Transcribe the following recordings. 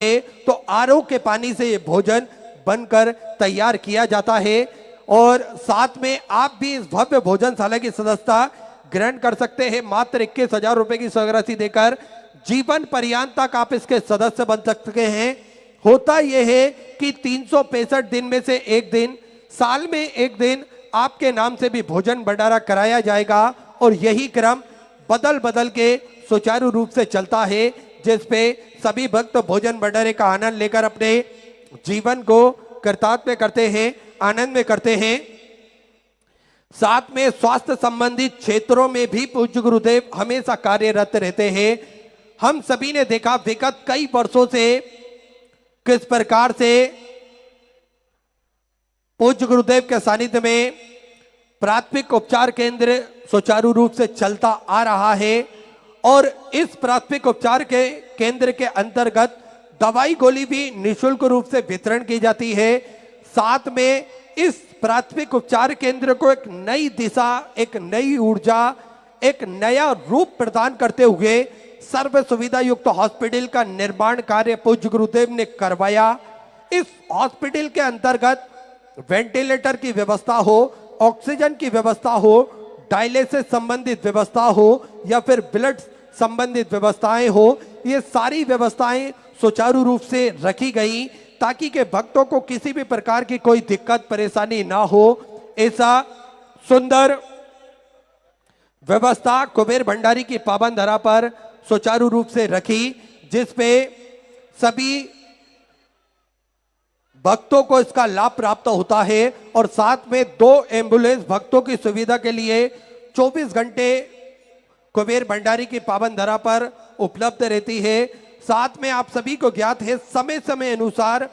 तो आरओ के पानी से ये भोजन बनकर तैयार किया जाता है। और साथ में आप भी इस भव्य भोजनशाला की सदस्यता ग्रहण कर सकते हैं। मात्र 21,000 रुपए की स्वर्गराशि देकर जीवन पर्यंत तक आप इसके सदस्य बन सकते हैं। होता यह है कि 365 दिन में से एक दिन, साल में एक दिन आपके नाम से भी भोजन भंडारा कराया जाएगा और यही क्रम बदल बदल के सुचारू रूप से चलता है, जिसपे सभी भक्त भोजन भंडारे का आनंद लेकर अपने जीवन को कृतार्थ करते हैं, आनंद में करते हैं। साथ में स्वास्थ्य संबंधित क्षेत्रों में भी पूज्य गुरुदेव हमेशा कार्यरत रहते हैं। हम सभी ने देखा विगत कई वर्षों से किस प्रकार से पूज्य गुरुदेव के सानिध्य में प्राथमिक उपचार केंद्र सुचारू रूप से चलता आ रहा है। और इस प्राथमिक उपचार के केंद्र के अंतर्गत दवाई गोली भी निःशुल्क रूप से वितरण की जाती है। साथ में इस प्राथमिक उपचार केंद्र को एक नई दिशा, एक नई ऊर्जा, एक नया रूप प्रदान करते हुए सर्व सुविधा युक्त हॉस्पिटल का निर्माण कार्य पूज्य गुरुदेव ने करवाया। इस हॉस्पिटल के अंतर्गत वेंटिलेटर की व्यवस्था हो, ऑक्सीजन की व्यवस्था हो, डायलिसिस संबंधित व्यवस्था हो या फिर ब्लड संबंधित व्यवस्थाएं हो, ये सारी व्यवस्थाएं सुचारू रूप से रखी गई ताकि के भक्तों को किसी भी प्रकार की कोई दिक्कत परेशानी ना हो। ऐसा सुंदर व्यवस्था कुबेर भंडारी की पावन धरा पर सुचारू रूप से रखी, जिसपे सभी भक्तों को इसका लाभ प्राप्त होता है। और साथ में 2 एम्बुलेंस भक्तों की सुविधा के लिए 24 घंटे कुबेर भंडारी की पावन धरा पर उपलब्ध रहती है। साथ में आप सभी को ज्ञात है समय समय अनुसार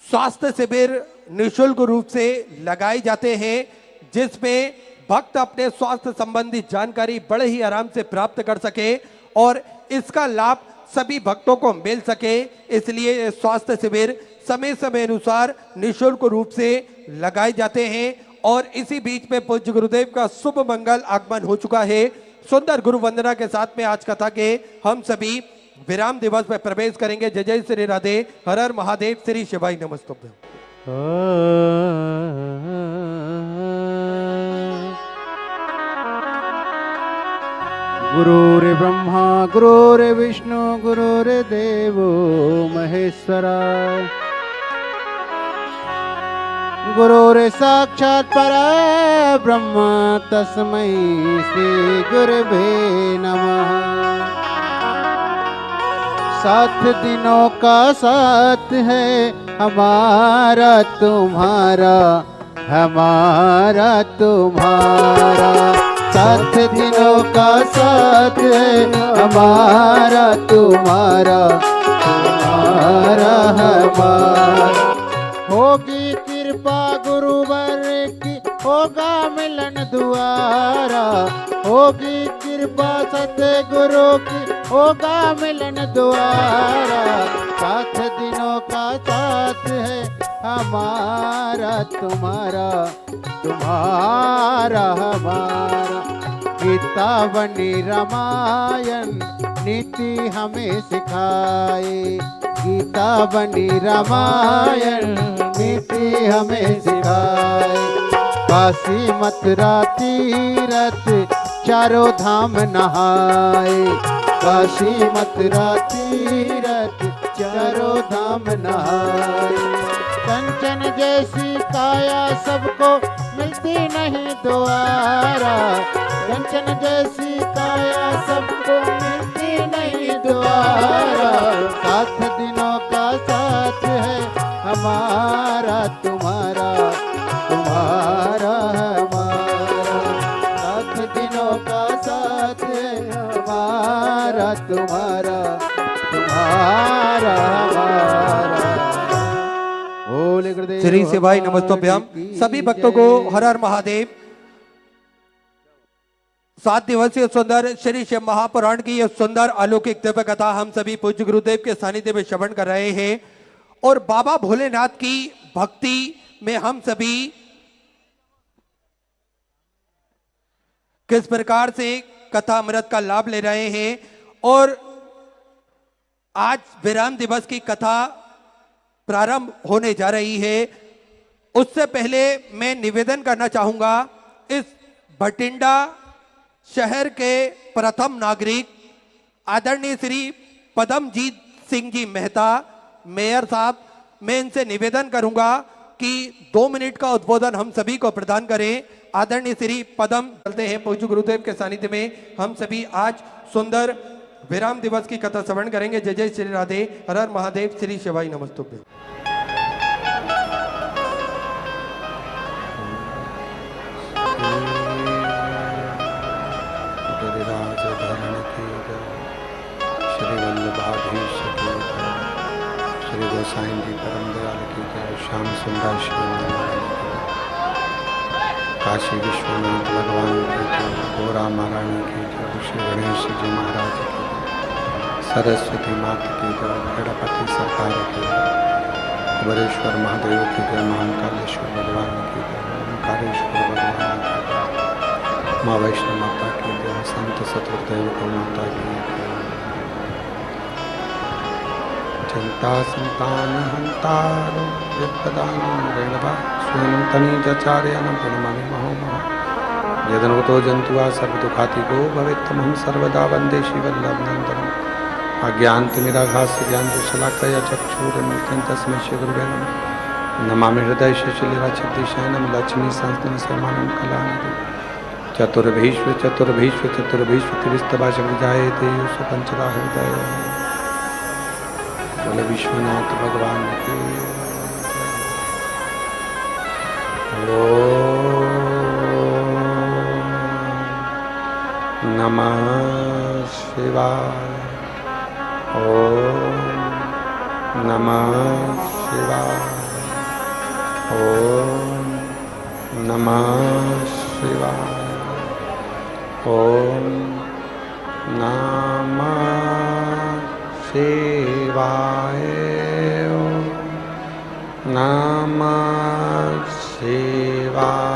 स्वास्थ्य शिविर निःशुल्क रूप से लगाए जाते हैं, जिसमें भक्त अपने स्वास्थ्य संबंधी जानकारी बड़े ही आराम से प्राप्त कर सके और इसका लाभ सभी भक्तों को मिल सके। इसलिए स्वास्थ्य शिविर समय समय अनुसार निःशुल्क रूप से लगाए जाते हैं। और इसी बीच में पूज्य गुरुदेव का शुभ मंगल आगमन हो चुका है। सुंदर गुरु वंदना के साथ में आज कथा के हम सभी विराम दिवस में प्रवेश करेंगे। जय जय श्री राधे, हर हर महादेव, श्री शिवाय नमस्तुभ्यं। गुरुर्ब्रह्मा गुरुर्विष्णु गुरुर्देवो महेश्वरा, गुरुर्साक्षात् परब्रह्म तस्मै श्री गुरुवे नमः। 7 दिनों का साथ है हमारा तुम्हारा, हमारा तुम्हारा। 7 दिनों का साथ है हमारा तुम्हारा, तुम्हारा हमारा। होगी कृपा गुरुवर की, होगा मिलन दुआरा। होगी कृपा सतगुरु की, होगा मिलन द्वारा। 7 दिनों का साथ है हमारा तुम्हारा, तुम्हारा हमारा। गीता बनी रामायण नीति हमें सिखाए, गीता बनी रामायण नीति हमें सिखाए। काशी मथुरा तीरथ चारों धाम नहाए, काशी मथुरा तीरथ चारों धाम नहाए। कंचन जैसी काया सबको मिलती नहीं दोबारा, कंचन जैसी काया सबको मिलती नहीं दोबारा। 7 दिनों का साथ है हमारा तुम्हारा, तुम्हारा हमारा। 7 दिनों का साथ है हमारा तुम्हारा, तुम्हारा हमारा। श्री शिवाय नमस्तुभ्यं। सभी भक्तों को हर हर महादेव। 7 दिवसीय सुंदर श्री शिव महापुराण की यह सुंदर अलौकिक दिव्य कथा हम सभी पूज्य गुरुदेव के सानिध्य में श्रवण कर रहे हैं। और बाबा भोलेनाथ की भक्ति में हम सभी किस प्रकार से कथा अमृत का लाभ ले रहे हैं। और आज विराम दिवस की कथा प्रारंभ होने जा रही है, उससे पहले मैं निवेदन करना चाहूंगा, इस भटिंडा शहर के प्रथम नागरिक आदरणीय श्री पदमजीत सिंह जी मेहता मेयर साहब, मैं इनसे निवेदन करूंगा कि 2 मिनट का उद्बोधन हम सभी को प्रदान करें। आदरणीय श्री पदम चलते हैं। पूज्य गुरुदेव के सानिध्य में हम सभी आज सुंदर विराम दिवस की कथा श्रवण करेंगे। जय जय श्री राधे, हर हर महादेव, श्री शिवाय नमस्तुभ्यं। गिरिराज धरण की जय, श्री वल्लभाधीश की जय, श्री गोसाई जी परम दयाल की जय, श्याम सुंदर श्री नारायण की जय, काशी विश्वनाथ भगवान की जय, गोरा महारानी की जय, श्री गणेश जी महाराज की जय, सरस्वती माता की जय, गणपति सरकार की जय, कुबेरेश्वर महादेव की जय, महाकालेश्वर भगवान की जय, ओंकारेश्वर भगवान की जय, माँ वैष्णव माता की जय, संत सतगुरुदेव को माता की जय। चिंता संतान हंतारो विपदानं ऋणवा स्वयं तनिजाचार्यं प्रणमामि महोमः। यदनुतो जन्तुआ सर्वदुःखातिको भवेत्तमहं सर्वदा वन्दे श्रीवल्लभनन्दनम्। अज्ञानतिमिराघास्य ज्ञानशलाकया चक्षुरुन्मिलितं तस्मै श्रीगुरुवे नमः। नमामि हृदय शिशिलिरचिद्दिशयनं लक्ष्मीसंस्थानं सर्वाणं कलानिधिं। चतुर्भीष्व चतुर्भीष्व चतुर्भीष्व त्रिस्तभाषविजायते सुपञ्चदा हृदय। बोले विश्वनाथ भगवान की ओम नमः शिवाय, ओम नमः शिवाय, ओम नमः शिवाय, ओम नमः शिवाय, ओम नमः शिवाय।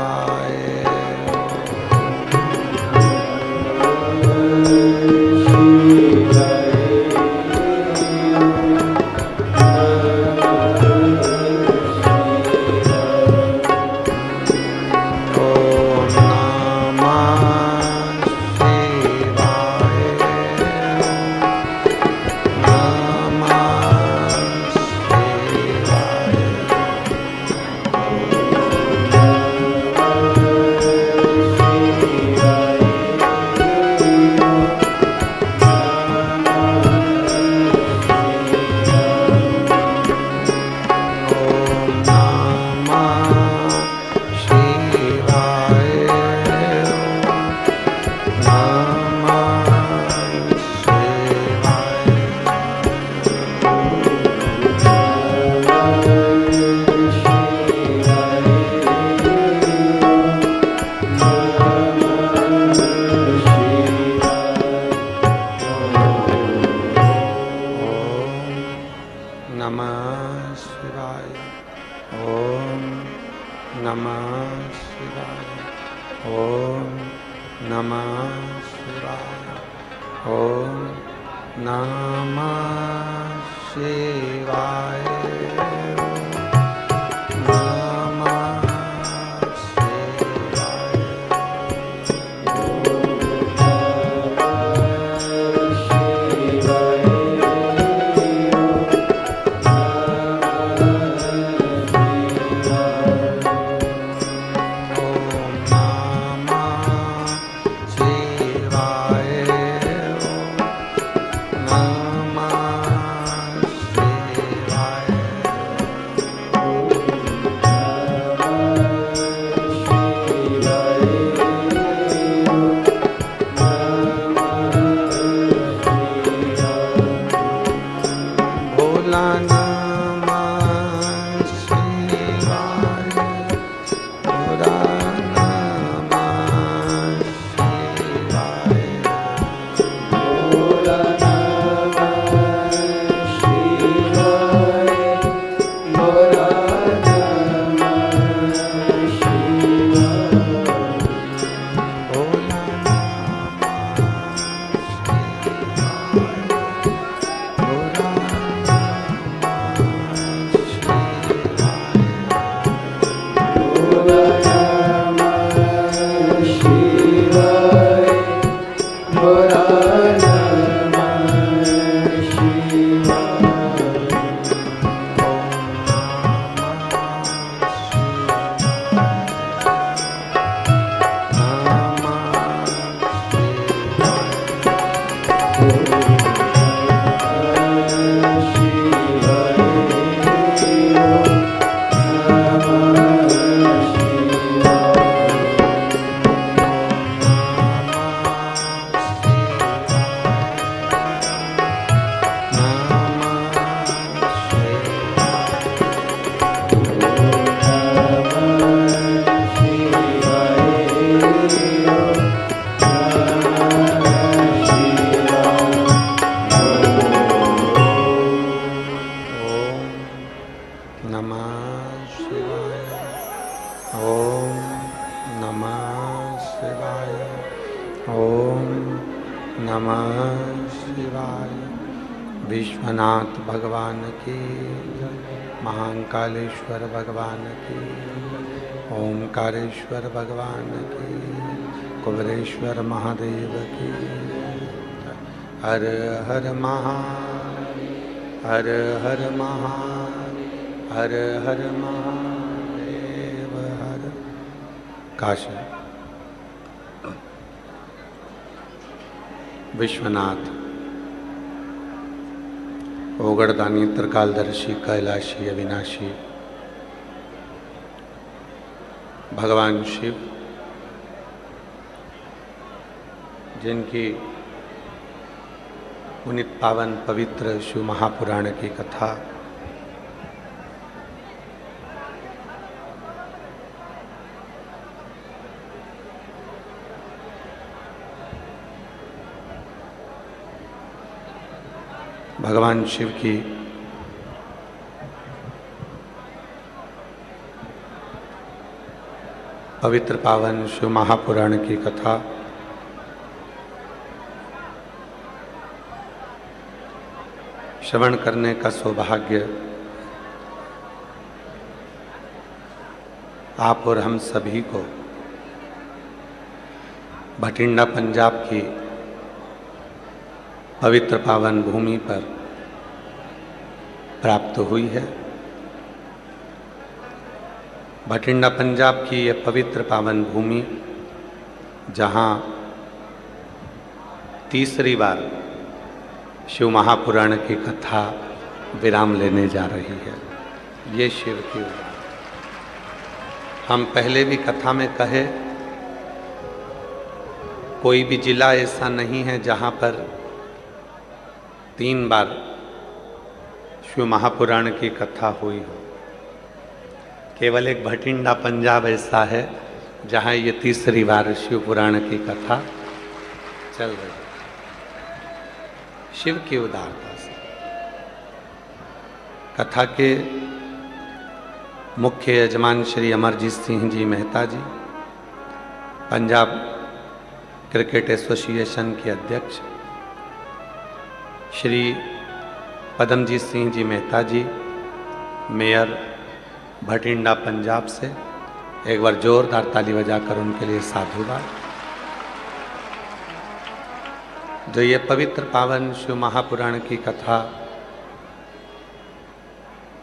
नमः शिवाय। ओम नमः शिवाय। ओम नमः शिवाय। विश्वनाथ भगवान की जय। महाकालेश्वर भगवान की, ओमकारेश्वर भगवान की, कुबेरेश्वर महादेव की। हर हर महादेव, हर हर महादेव, हर हर महादेव, हर। काशी विश्वनाथ ओगड़दानी त्रिकालदर्शी कैलाशी अविनाशी भगवान शिव, जिनकी पुनित पावन पवित्र शिव महापुराण की कथा भगवान शिव की पवित्र पावन शिव महापुराण की कथा श्रवण करने का सौभाग्य आप और हम सभी को भटिंडा पंजाब की पवित्र पावन भूमि पर प्राप्त हुई है। भटिंडा पंजाब की यह पवित्र पावन भूमि, जहाँ तीसरी बार शिव महापुराण की कथा विराम लेने जा रही है, ये शिव की। हम पहले भी कथा में कहे, कोई भी जिला ऐसा नहीं है जहाँ पर 3 बार शिव महापुराण की कथा हुई हो। केवल एक भटिंडा पंजाब ऐसा है जहाँ ये तीसरी बार शिव पुराण की कथा चल रही है। शिव की उदारता से कथा के मुख्य यजमान श्री अमरजीत सिंह जी मेहता जी, पंजाब क्रिकेट एसोसिएशन के अध्यक्ष श्री पदमजीत सिंह जी मेहता जी, मेयर भटिंडा पंजाब से एक बार जोरदार ताली बजाकर उनके लिए साधुवाद। जो ये पवित्र पावन शिव महापुराण की कथा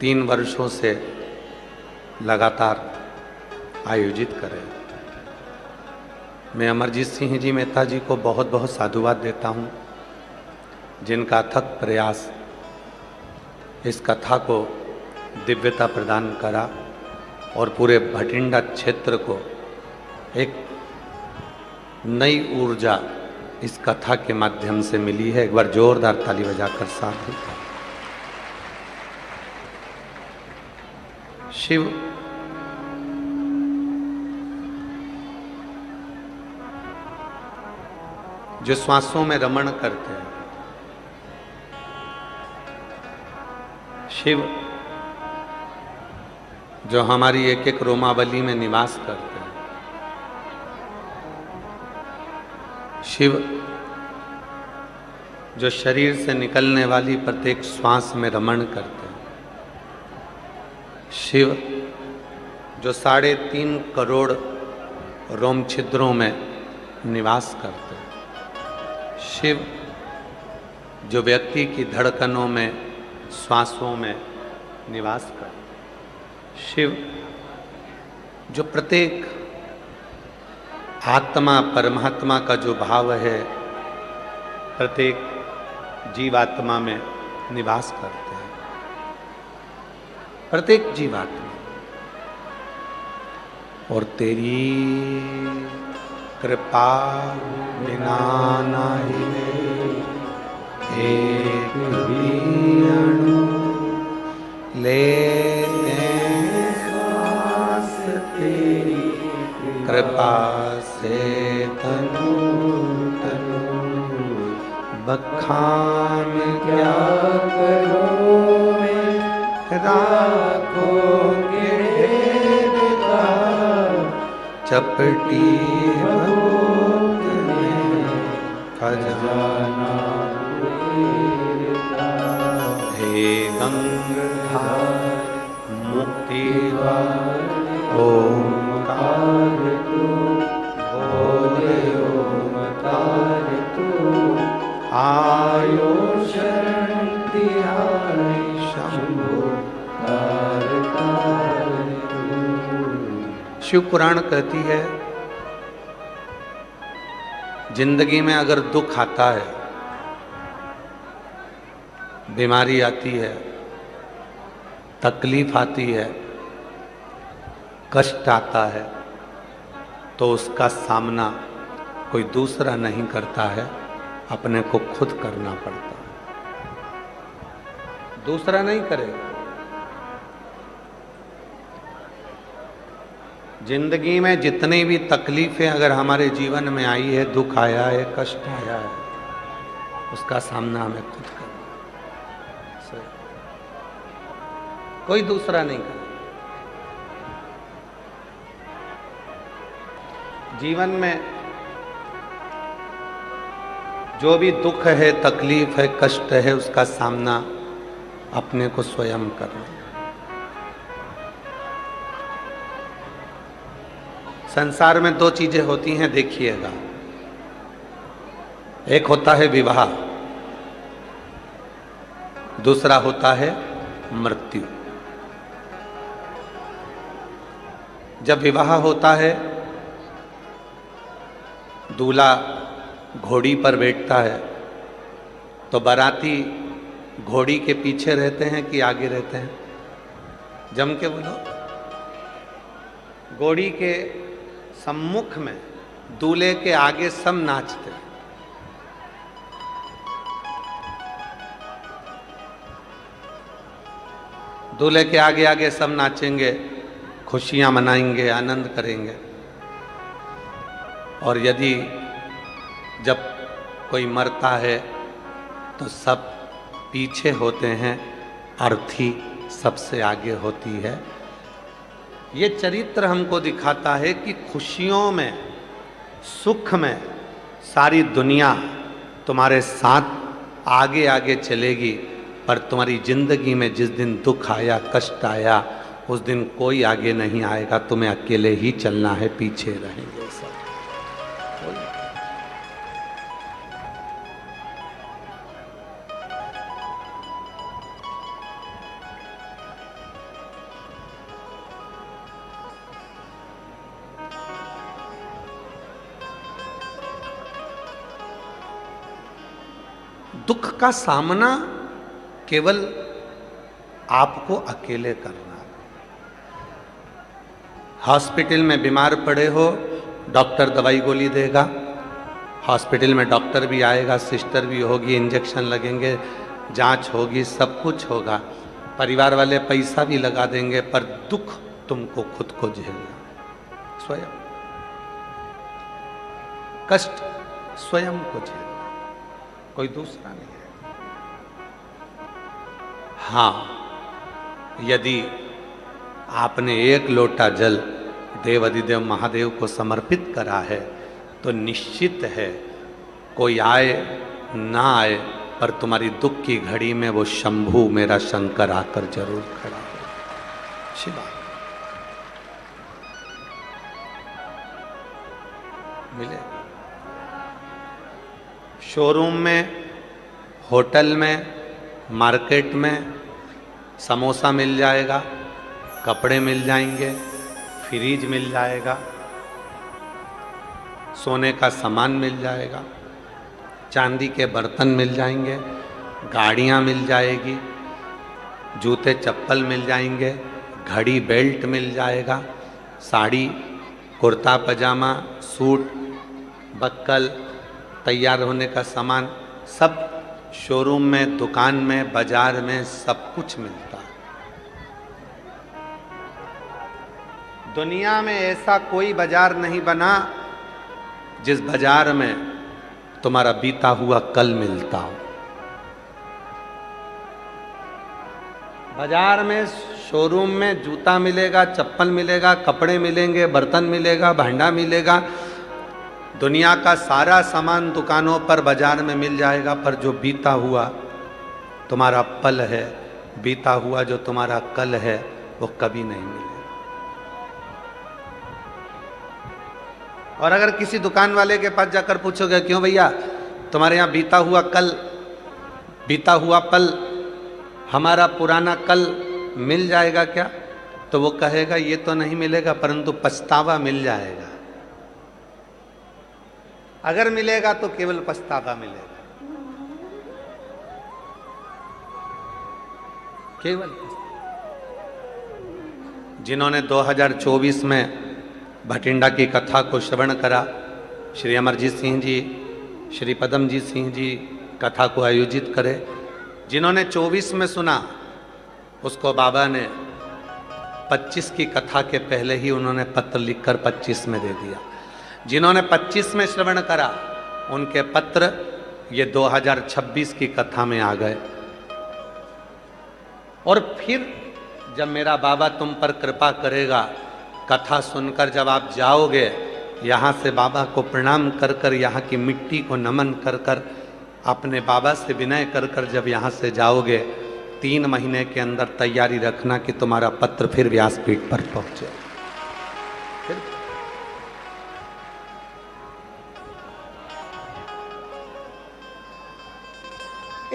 3 वर्षों से लगातार आयोजित करें, मैं अमरजीत सिंह जी मेहता जी को बहुत बहुत साधुवाद देता हूँ, जिनका अथक प्रयास इस कथा को दिव्यता प्रदान करा और पूरे भटिंडा क्षेत्र को एक नई ऊर्जा इस कथा के माध्यम से मिली है। एक बार जोरदार ताली बजाकर साथ। शिव जो श्वासों में रमण करते हैं, शिव जो हमारी एक एक रोमावली में निवास करते हैं, शिव जो शरीर से निकलने वाली प्रत्येक श्वास में रमण करते हैं, शिव जो 3.5 करोड़ रोम छिद्रों में निवास करते हैं, शिव जो व्यक्ति की धड़कनों में श्वासों में निवास कर, शिव जो प्रत्येक आत्मा परमात्मा का जो भाव है प्रत्येक जीवात्मा में निवास करते हैं, प्रत्येक जीवात्मा। और तेरी कृपा बिना नहीं एक भी अणु लेते श्वास तेरी कृपा से तनु तनु बखान क्या करो मैं राखोगे ढेर का, चपटी भभूत में खजाना कुबेर का। हे गंगाधार मुक्तिवार ओमकार तू, बोले ओमकार तू, आयो शरण तिहारी शंभो कारतार तू। शिव पुराण कहती है जिंदगी में अगर दुख आता है, बीमारी आती है, तकलीफ आती है, कष्ट आता है, तो उसका सामना कोई दूसरा नहीं करता है, अपने को खुद करना पड़ता है, दूसरा नहीं करेगा। जिंदगी में जितनी भी तकलीफें अगर हमारे जीवन में आई है, दुख आया है, कष्ट आया है, उसका सामना हमें खुद करना है, कोई दूसरा नहीं करेगा। जीवन में जो भी दुख है, तकलीफ है, कष्ट है, उसका सामना अपने को स्वयं करना। संसार में दो चीजें होती हैं, देखिएगा। एक होता है विवाह, दूसरा होता है मृत्यु। जब विवाह होता है, दूल्हा घोड़ी पर बैठता है, तो बाराती घोड़ी के पीछे रहते हैं कि आगे रहते हैं? जम के बोलो। घोड़ी के सम्मुख में, दूल्हे के आगे सब नाचते हैं। दूल्हे के आगे आगे सब नाचेंगे, खुशियां मनाएंगे, आनंद करेंगे। और यदि जब कोई मरता है तो सब पीछे होते हैं, अर्थी सबसे आगे होती है। ये चरित्र हमको दिखाता है कि खुशियों में, सुख में सारी दुनिया तुम्हारे साथ आगे आगे चलेगी, पर तुम्हारी जिंदगी में जिस दिन दुख आया, कष्ट आया, उस दिन कोई आगे नहीं आएगा, तुम्हें अकेले ही चलना है, पीछे रहेंगे सब। दुख का सामना केवल आपको अकेले करना है। हॉस्पिटल में बीमार पड़े हो, डॉक्टर दवाई गोली देगा, हॉस्पिटल में डॉक्टर भी आएगा, सिस्टर भी होगी, इंजेक्शन लगेंगे, जांच होगी, सब कुछ होगा, परिवार वाले पैसा भी लगा देंगे, पर दुख तुमको खुद को झेलना है, स्वयं। कष्ट स्वयं को झेलना, कोई दूसरा नहीं है। हाँ, यदि आपने एक लोटा जल देव अधिदेव महादेव को समर्पित करा है, तो निश्चित है कोई आए ना आए, पर तुम्हारी दुख की घड़ी में वो शंभू मेरा शंकर आकर जरूर खड़ा हो। शिवा मिले। शोरूम में, होटल में, मार्केट में समोसा मिल जाएगा, कपड़े मिल जाएंगे, फ्रिज मिल जाएगा, सोने का सामान मिल जाएगा, चांदी के बर्तन मिल जाएंगे, गाड़ियाँ मिल जाएगी, जूते चप्पल मिल जाएंगे, घड़ी बेल्ट मिल जाएगा, साड़ी, कुर्ता पजामा, सूट, बक्कल, तैयार होने का सामान, सब शोरूम में, दुकान में, बाजार में सब कुछ मिलता है। दुनिया में ऐसा कोई बाजार नहीं बना जिस बाजार में तुम्हारा बीता हुआ कल मिलता हो। बाजार में शोरूम में जूता मिलेगा, चप्पल मिलेगा, कपड़े मिलेंगे, बर्तन मिलेगा, भांडा मिलेगा, दुनिया का सारा सामान दुकानों पर बाजार में मिल जाएगा, पर जो बीता हुआ तुम्हारा पल है, बीता हुआ जो तुम्हारा कल है, वो कभी नहीं मिलेगा। और अगर किसी दुकान वाले के पास जाकर पूछोगे क्यों भैया तुम्हारे यहाँ बीता हुआ कल, बीता हुआ पल, हमारा पुराना कल मिल जाएगा क्या, तो वो कहेगा ये तो नहीं मिलेगा, परंतु पछतावा मिल जाएगा। अगर मिलेगा तो केवल पछतावा मिलेगा, केवल। जिन्होंने 2024 में भटिंडा की कथा को श्रवण करा, श्री अमरजीत सिंह जी, श्री पदमजीत सिंह जी कथा को आयोजित करे, जिन्होंने 24 में सुना उसको बाबा ने 25 की कथा के पहले ही उन्होंने पत्र लिखकर 25 में दे दिया। जिन्होंने 25 में श्रवण करा उनके पत्र ये 2026 की कथा में आ गए। और फिर जब मेरा बाबा तुम पर कृपा करेगा, कथा सुनकर जब आप जाओगे, यहाँ से बाबा को प्रणाम कर कर, यहाँ की मिट्टी को नमन कर कर, अपने बाबा से विनय कर कर जब यहाँ से जाओगे, 3 महीने के अंदर तैयारी रखना कि तुम्हारा पत्र फिर व्यासपीठ पर पहुँचे।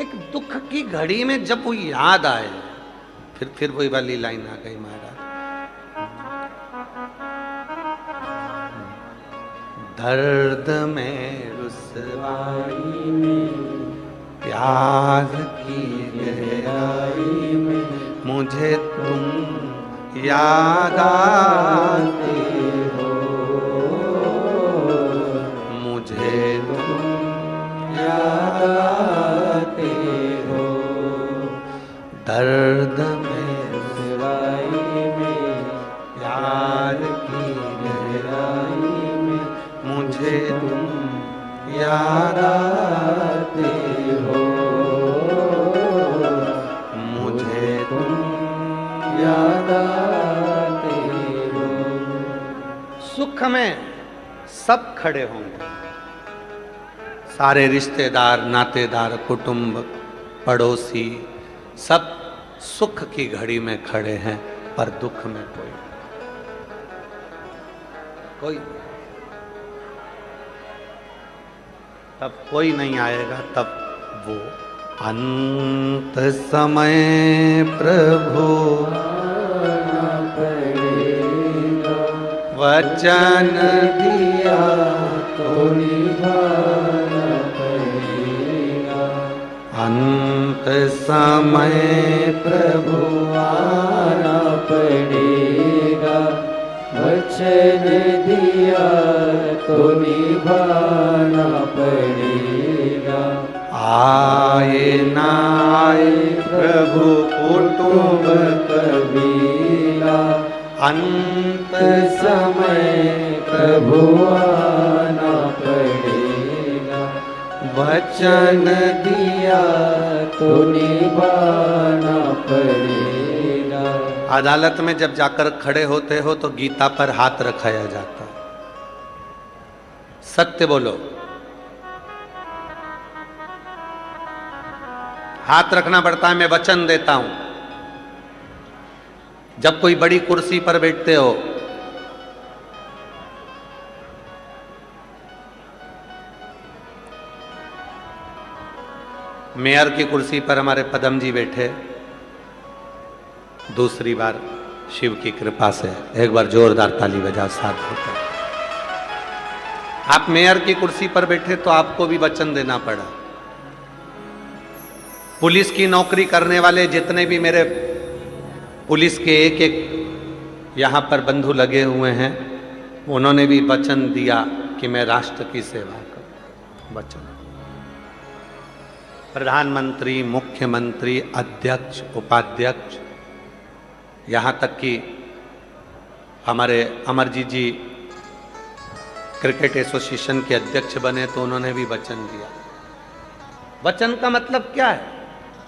एक दुख की घड़ी में जब वो याद आए, फिर वही वाली लाइन आ गई महाराज, दर्द में रुसवाई में, प्यार की गहराई में, मुझे तुम याद आते हो, मुझे तुम याद आते हो, दर्द में रुसवाई में, प्यार की गहराई में, मुझे तुम याद आते हो, मुझे तुम याद आते हो। सुख में सब खड़े होंगे, सारे रिश्तेदार, नातेदार, कुटुंब, पड़ोसी, सब सुख की घड़ी में खड़े हैं, पर दुख में कोई तब कोई नहीं आएगा। तब वो अंत समय प्रभु वचन दिया तो निभाना पड़ेगा, अंत समय प्रभु आना पड़ेगा, वचन दिया तो निभाना पड़ेगा, आए ना आए प्रभु कुटुंब कबीला, अंत समय प्रभु आना पड़ेगा, वचन दिया तो निभाना पड़ेगा। अदालत में जब जाकर खड़े होते हो तो गीता पर हाथ रखाया जाता है, सत्य बोलो, हाथ रखना पड़ता है। मैं वचन देता हूं, जब कोई बड़ी कुर्सी पर बैठते हो, मेयर की कुर्सी पर हमारे पदम जी बैठे, दूसरी बार शिव की कृपा से, एक बार जोरदार ताली बजा, साथ होता है। आप मेयर की कुर्सी पर बैठे तो आपको भी वचन देना पड़ा। पुलिस की नौकरी करने वाले जितने भी मेरे पुलिस के एक एक यहाँ पर बंधु लगे हुए हैं, उन्होंने भी वचन दिया कि मैं राष्ट्र की सेवा करूं। वचन, प्रधानमंत्री, मुख्यमंत्री, अध्यक्ष, उपाध्यक्ष, यहाँ तक कि हमारे अमरजीत जी क्रिकेट एसोसिएशन के अध्यक्ष बने तो उन्होंने भी वचन दिया। वचन का मतलब क्या है?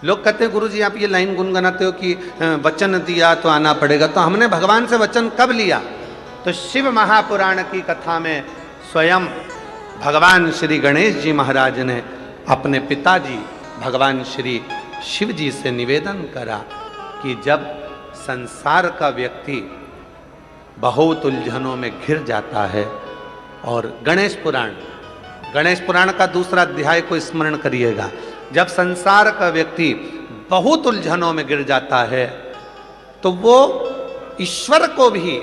लोग कहते हैं गुरुजी आप ये लाइन गुनगुनाते हो कि वचन दिया तो आना पड़ेगा, तो हमने भगवान से वचन कब लिया? तो शिव महापुराण की कथा में स्वयं भगवान श्री गणेश जी महाराज ने अपने पिताजी भगवान श्री शिव जी से निवेदन करा कि जब संसार का व्यक्ति बहुत उलझनों में घिर जाता है, और गणेश पुराण का दूसरा अध्याय को स्मरण करिएगा, जब संसार का व्यक्ति बहुत उलझनों में गिर जाता है तो वो ईश्वर को भी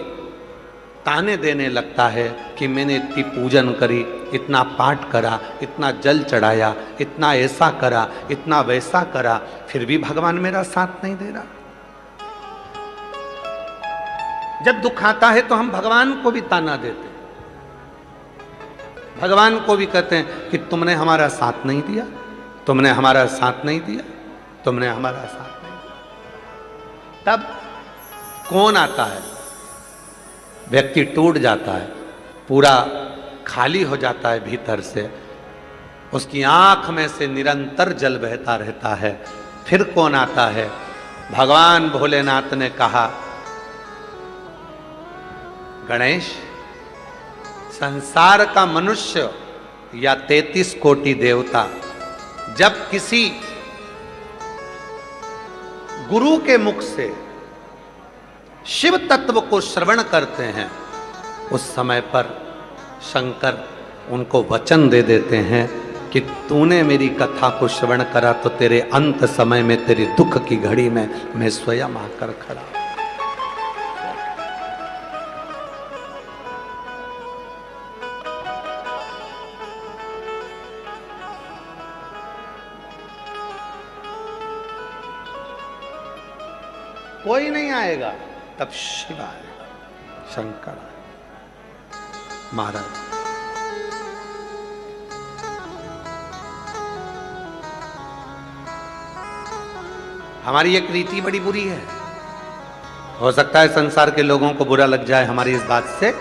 ताने देने लगता है कि मैंने इतनी पूजन करी, इतना पाठ करा, इतना जल चढ़ाया, इतना ऐसा करा, इतना वैसा करा, फिर भी भगवान मेरा साथ नहीं दे रहा। जब दुख आता है तो हम भगवान को भी ताना देते हैं, भगवान को भी कहते हैं कि तुमने हमारा साथ नहीं दिया, तुमने हमारा साथ नहीं दिया, तुमने हमारा साथ नहीं दिया। तब कौन आता है? व्यक्ति टूट जाता है, पूरा खाली हो जाता है भीतर से, उसकी आंख में से निरंतर जल बहता रहता है। फिर कौन आता है? भगवान भोलेनाथ ने कहा, गणेश, संसार का मनुष्य या 33 कोटि देवता जब किसी गुरु के मुख से शिव तत्व को श्रवण करते हैं, उस समय पर शंकर उनको वचन दे देते हैं कि तूने मेरी कथा को श्रवण करा तो तेरे अंत समय में, तेरे दुख की घड़ी में मैं स्वयं आकर खड़ा। कोई नहीं आएगा, तब शिव आएगा, शंकर आएगा। महाराज हमारी एक रीति बड़ी बुरी है, हो सकता है संसार के लोगों को बुरा लग जाए हमारी इस बात से।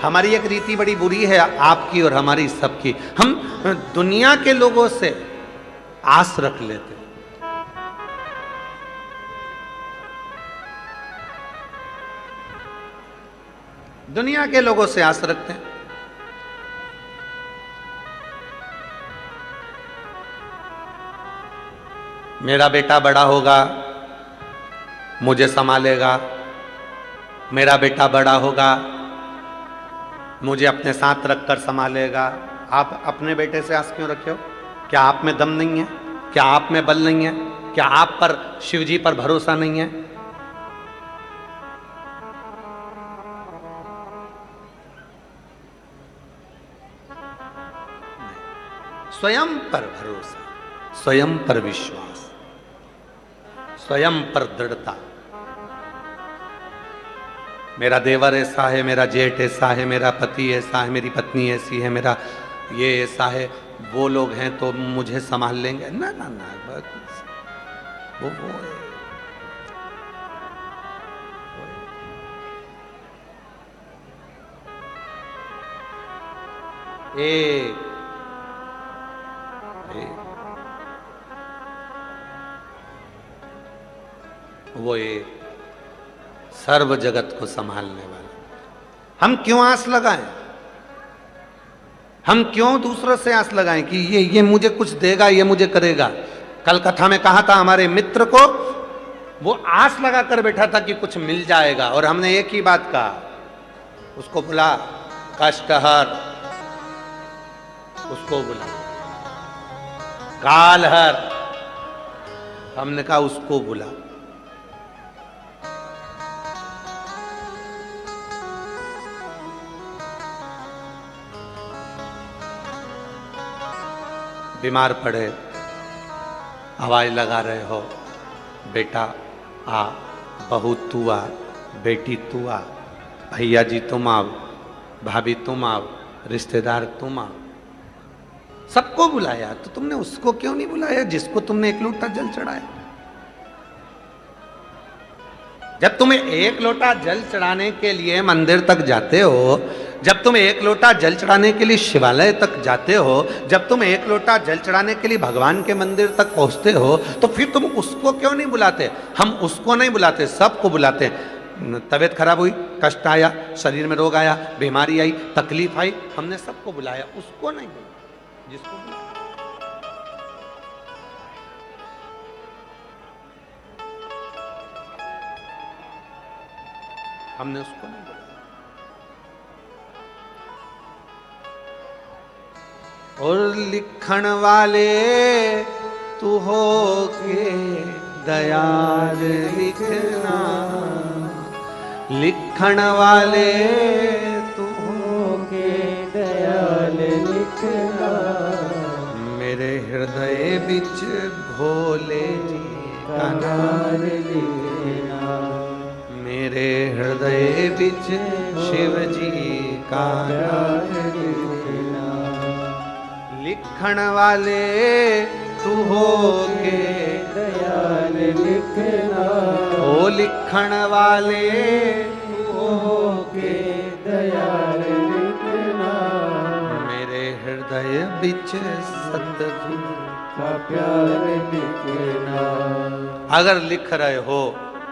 हमारी एक रीति बड़ी बुरी है, आपकी और हमारी सबकी। हम दुनिया के लोगों से आस रख लेते, दुनिया के लोगों से आस रखते हैं। मेरा बेटा बड़ा होगा, मुझे संभालेगा, मेरा बेटा बड़ा होगा, मुझे अपने साथ रखकर संभालेगा। आप अपने बेटे से आस क्यों रखे हो? क्या आप में दम नहीं है? क्या आप में बल नहीं है? क्या आप पर शिव जी पर भरोसा नहीं है? स्वयं पर भरोसा, स्वयं पर विश्वास, स्वयं पर दृढ़ता। मेरा देवर ऐसा है, मेरा जेठ ऐसा है, मेरा पति ऐसा है, मेरी पत्नी ऐसी है, मेरा ये ऐसा है, वो लोग हैं तो मुझे संभाल लेंगे। ना ना ना, वो है। वो एक सर्व जगत को संभालने वाला। हम क्यों आस लगाएं? हम क्यों दूसरों से आस लगाएं कि ये मुझे कुछ देगा, ये मुझे करेगा? कल कथा में कहा था हमारे मित्र को, वो आस लगा कर बैठा था कि कुछ मिल जाएगा, और हमने एक ही बात कहा, उसको बुला, कष्टहर उसको बुला, कालहर हमने कहा उसको बुला। बीमार पड़े, आवाज लगा रहे हो, बेटा आ, बहू तू आ, बेटी तू आ, भैया जी तुम आओ, भाभी तुम आओ, रिश्तेदार तुम आओ, सबको बुलाया, तो तुमने उसको क्यों नहीं बुलाया जिसको तुमने एक लोटा जल चढ़ाया? जब तुम्हें एक लोटा जल चढ़ाने के लिए मंदिर तक जाते हो, जब तुम एक लोटा जल चढ़ाने के लिए शिवालय तक जाते हो, जब तुम एक लोटा जल चढ़ाने के लिए भगवान के मंदिर तक पहुंचते हो, तो फिर तुम उसको क्यों नहीं बुलाते? हम उसको नहीं बुलाते, सबको बुलाते हैं। तबीयत खराब हुई, कष्ट आया, शरीर में रोग आया, बीमारी आई, तकलीफ आई, हमने सबको बुलाया, उसको नहीं बुलाया जिसको बुलाया। हमने उसको नहीं बुलाया। और लिखण वाले तू हो के दयाल लिखना, लिखण वाले तू हो के दयाल लिखना, मेरे हृदय बिच भोले जी का नाम लिखना, मेरे हृदय बिच शिव जी का नाम लिखना, लिखण वाले तू हो के दयाल लिखना, ओ लिखण वाले तू हो के दयाल लिखना, मेरे हृदय बिच सतगुरु का प्यार लिखना। अगर लिख रहे हो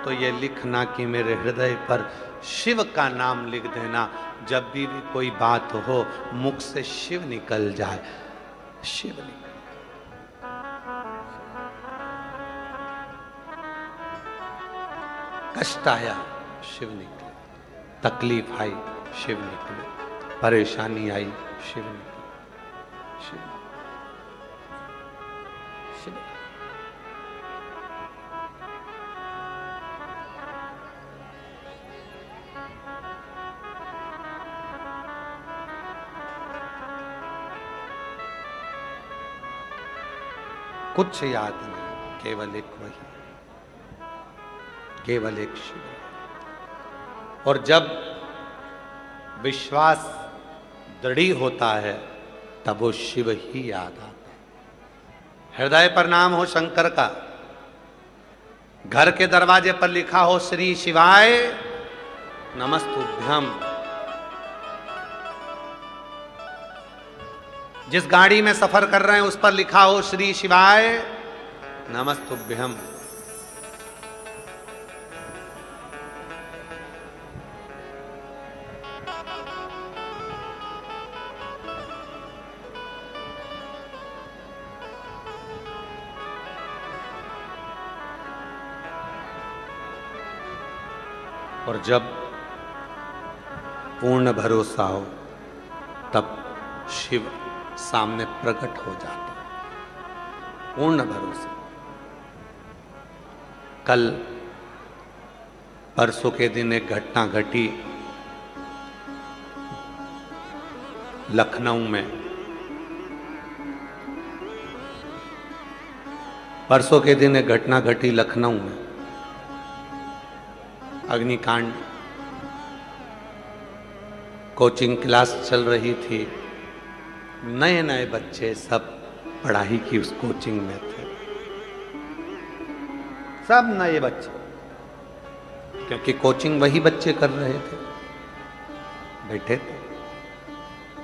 तो ये लिखना कि मेरे हृदय पर शिव का नाम लिख देना। जब भी कोई बात हो मुख से शिव निकल जाए, शिव निकल। कष्ट आया, शिव निकले, तकलीफ आई, शिव निकले, परेशानी आई, शिव निकले, शिव शिव। कुछ याद नहीं, केवल एक वही, केवल एक शिव। और जब विश्वास दृढ़ होता है तब वो शिव ही याद आता है। हृदय पर नाम हो शंकर का, घर के दरवाजे पर लिखा हो श्री शिवाय नमस्तुभ्यम, जिस गाड़ी में सफर कर रहे हैं उस पर लिखा हो श्री शिवाय नमस्तुभ्यम, और जब पूर्ण भरोसा हो तब शिव सामने प्रकट हो जाता है। पूर्ण भरोसा। कल परसों के दिन एक घटना घटी लखनऊ में। परसों के दिन एक घटना घटी लखनऊ में, अग्निकांड। कोचिंग क्लास चल रही थी, नए नए बच्चे सब पढ़ाई की उस कोचिंग में थे, सब नए बच्चे, क्योंकि कोचिंग वही बच्चे कर रहे थे, बैठे थे।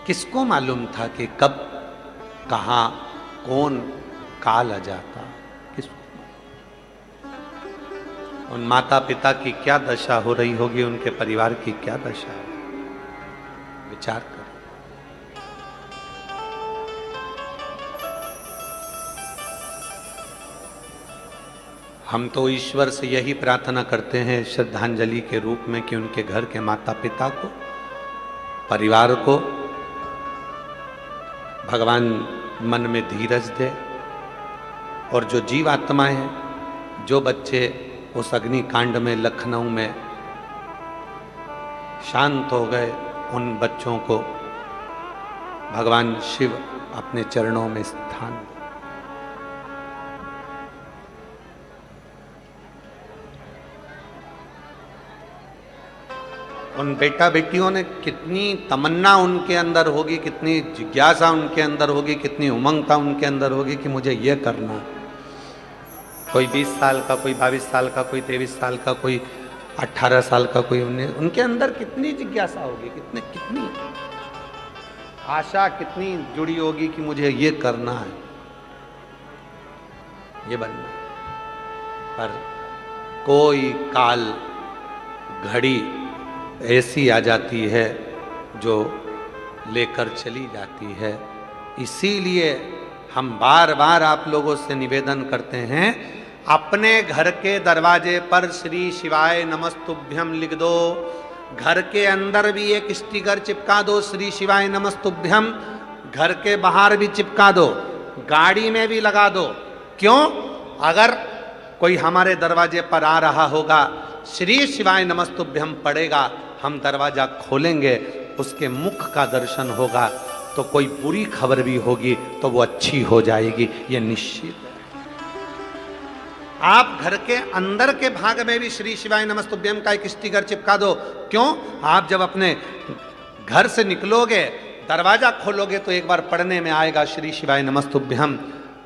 किसको मालूम था कि कब कहां कौन काल आ जाता, किसको? उन माता पिता की क्या दशा हो रही होगी, उनके परिवार की क्या दशा है, विचार करें। हम तो ईश्वर से यही प्रार्थना करते हैं श्रद्धांजलि के रूप में कि उनके घर के माता पिता को, परिवार को भगवान मन में धीरज दे, और जो जीवात्माएं हैं, जो बच्चे उस अग्निकांड में लखनऊ में शांत हो गए, उन बच्चों को भगवान शिव अपने चरणों में स्थान दे। उन बेटा बेटियों ने कितनी तमन्ना उनके अंदर होगी, कितनी जिज्ञासा उनके अंदर होगी, कितनी उमंगता उनके अंदर होगी कि मुझे ये करना। कोई 20 साल का, कोई 22 साल का, कोई 23 साल का, कोई 18 साल का, कोई उनके अंदर कितनी जिज्ञासा होगी, कितनी आशा कितनी जुड़ी होगी कि मुझे ये करना है, ये बनना है। पर कोई काल घड़ी ऐसी आ जाती है जो लेकर चली जाती है। इसीलिए हम बार बार आप लोगों से निवेदन करते हैं, अपने घर के दरवाजे पर श्री शिवाय नमस्तुभ्यम लिख दो, घर के अंदर भी एक स्टिकर चिपका दो श्री शिवाय नमस्तुभ्यम, घर के बाहर भी चिपका दो, गाड़ी में भी लगा दो। क्यों? अगर कोई हमारे दरवाजे पर आ रहा होगा, श्री शिवाय नमस्तुभ्यम पड़ेगा, हम दरवाजा खोलेंगे, उसके मुख का दर्शन होगा, तो कोई बुरी खबर भी होगी तो वो अच्छी हो जाएगी, ये निश्चित है। आप घर के अंदर के भाग में भी श्री शिवाय नमस्तुभ्यम का एक स्टिकर चिपका दो। क्यों? आप जब अपने घर से निकलोगे, दरवाजा खोलोगे तो एक बार पढ़ने में आएगा श्री शिवाय नमस्तुभ्यम,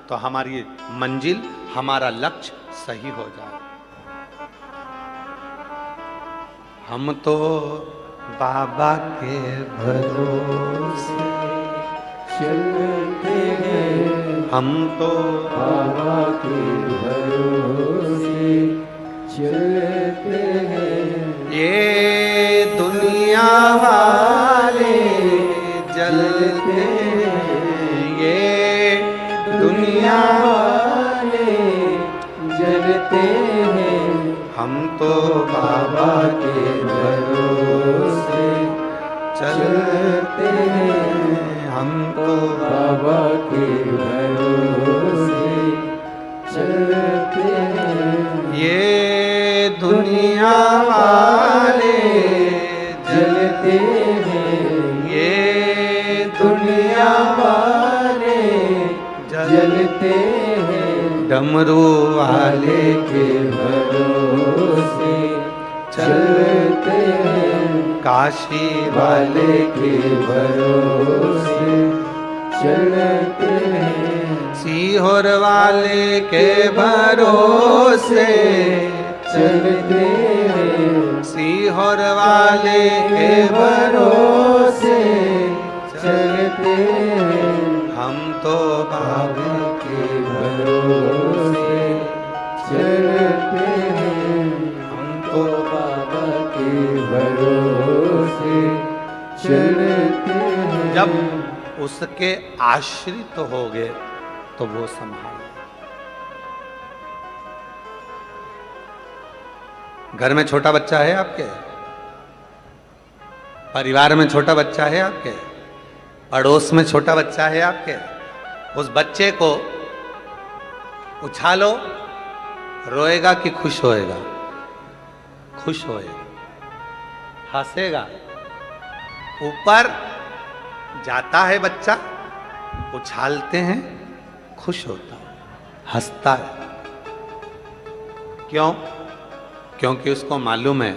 तो हमारी मंजिल, हमारा लक्ष्य सही हो जाए। हम तो बाबा के भरोसे चलते हैं, हम तो बाबा के भरोसे चलते हैं। ये दुनिया वाले जलते हैं, ये दुनिया वाले जलते हैं, हम तो बाबा के भरोसे चलते हैं, हम तो बाबा के भरोसे चलते हैं। ये दुनिया वाले जलते हैं, ये दुनिया वाले जलते हैं, डमरू वाले के भरोसे चलते हैं, काशी वाले के भरोसे चलते हैं, सीहोर वाले के भरोसे चलते हैं, सीहोर वाले के भरोसे चलते हैं, हम तो बाबा के भरोसे चलते हैं, हम तो बाबा के भरोसे चलते हैं। जब उसके आश्रित हो गए तो वो संभाल। घर में छोटा बच्चा है आपके, परिवार में छोटा बच्चा है आपके, पड़ोस में छोटा बच्चा है आपके, उस बच्चे को उछालो, रोएगा कि खुश होएगा? खुश होएगा, हंसेगा। ऊपर जाता है बच्चा, उछालते हैं, खुश होता है, हंसता है। क्यों? क्योंकि उसको मालूम है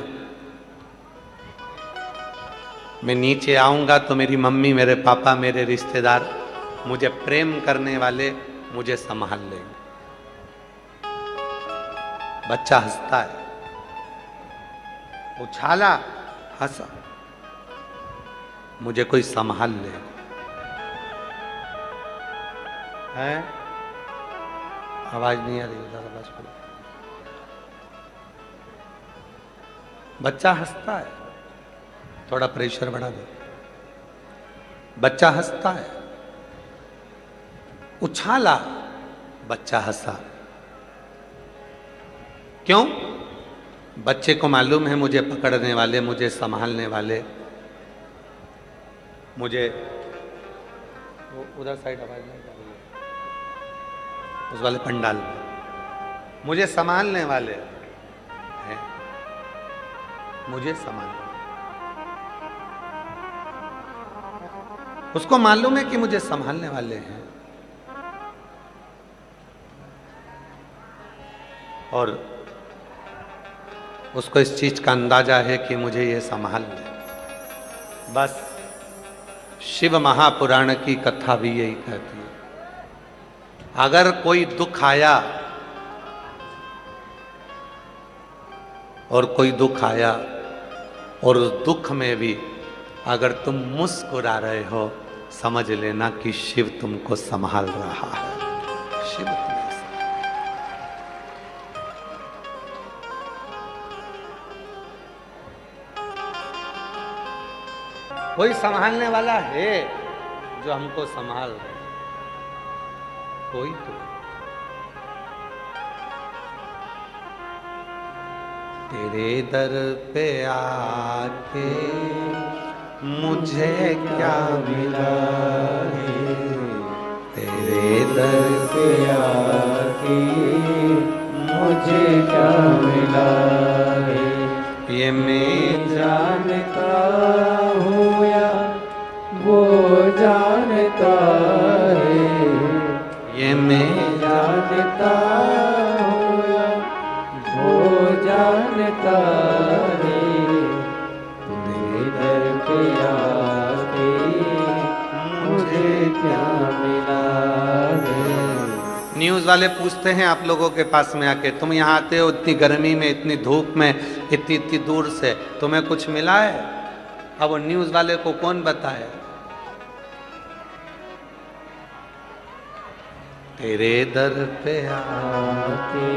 मैं नीचे आऊंगा तो मेरी मम्मी, मेरे पापा, मेरे रिश्तेदार, मुझे प्रेम करने वाले मुझे संभाल लेंगे। बच्चा हंसता है, उछाला, हंसा, मुझे कोई संभाल ले है। आवाज नहीं आ रही, उधर आवाज करो। बच्चा हंसता है, थोड़ा प्रेशर बढ़ा दो। बच्चा हंसता है, उछाला, बच्चा हंसा। क्यों? बच्चे को मालूम है मुझे पकड़ने वाले, मुझे संभालने वाले, मुझे उधर साइड आवाज नहीं आ रही है, उस वाले पंडाल में, मुझे संभालने वाले हैं, मुझे संभालने। उसको मालूम है कि मुझे संभालने वाले हैं, और उसको इस चीज का अंदाजा है कि मुझे ये संभाल ले। बस शिव महापुराण की कथा भी यही कहती है, अगर कोई दुख आया और कोई दुख आया और उस दुख में भी अगर तुम मुस्कुरा रहे हो समझ लेना कि शिव तुमको संभाल रहा है। शिव तुम्हें कोई संभालने वाला है जो हमको संभाल रहे, कोई तो। तेरे दर पे आके मुझे क्या मिला है, तेरे दर पे आके मुझे क्या मिला है, ये मैं जानता हूँ या वो जानता है, ये मैं जानता हूँ या वो जानता है, तेरे दर पे आके मुझे क्या मिला है। न्यूज़ वाले पूछते हैं आप लोगों के पास में आके, तुम यहाँ आते हो इतनी गर्मी में, इतनी धूप में, इतनी इतनी दूर से, तुम्हें कुछ मिला है? अब वो न्यूज़ वाले को कौन बताए? तेरे दर पे आके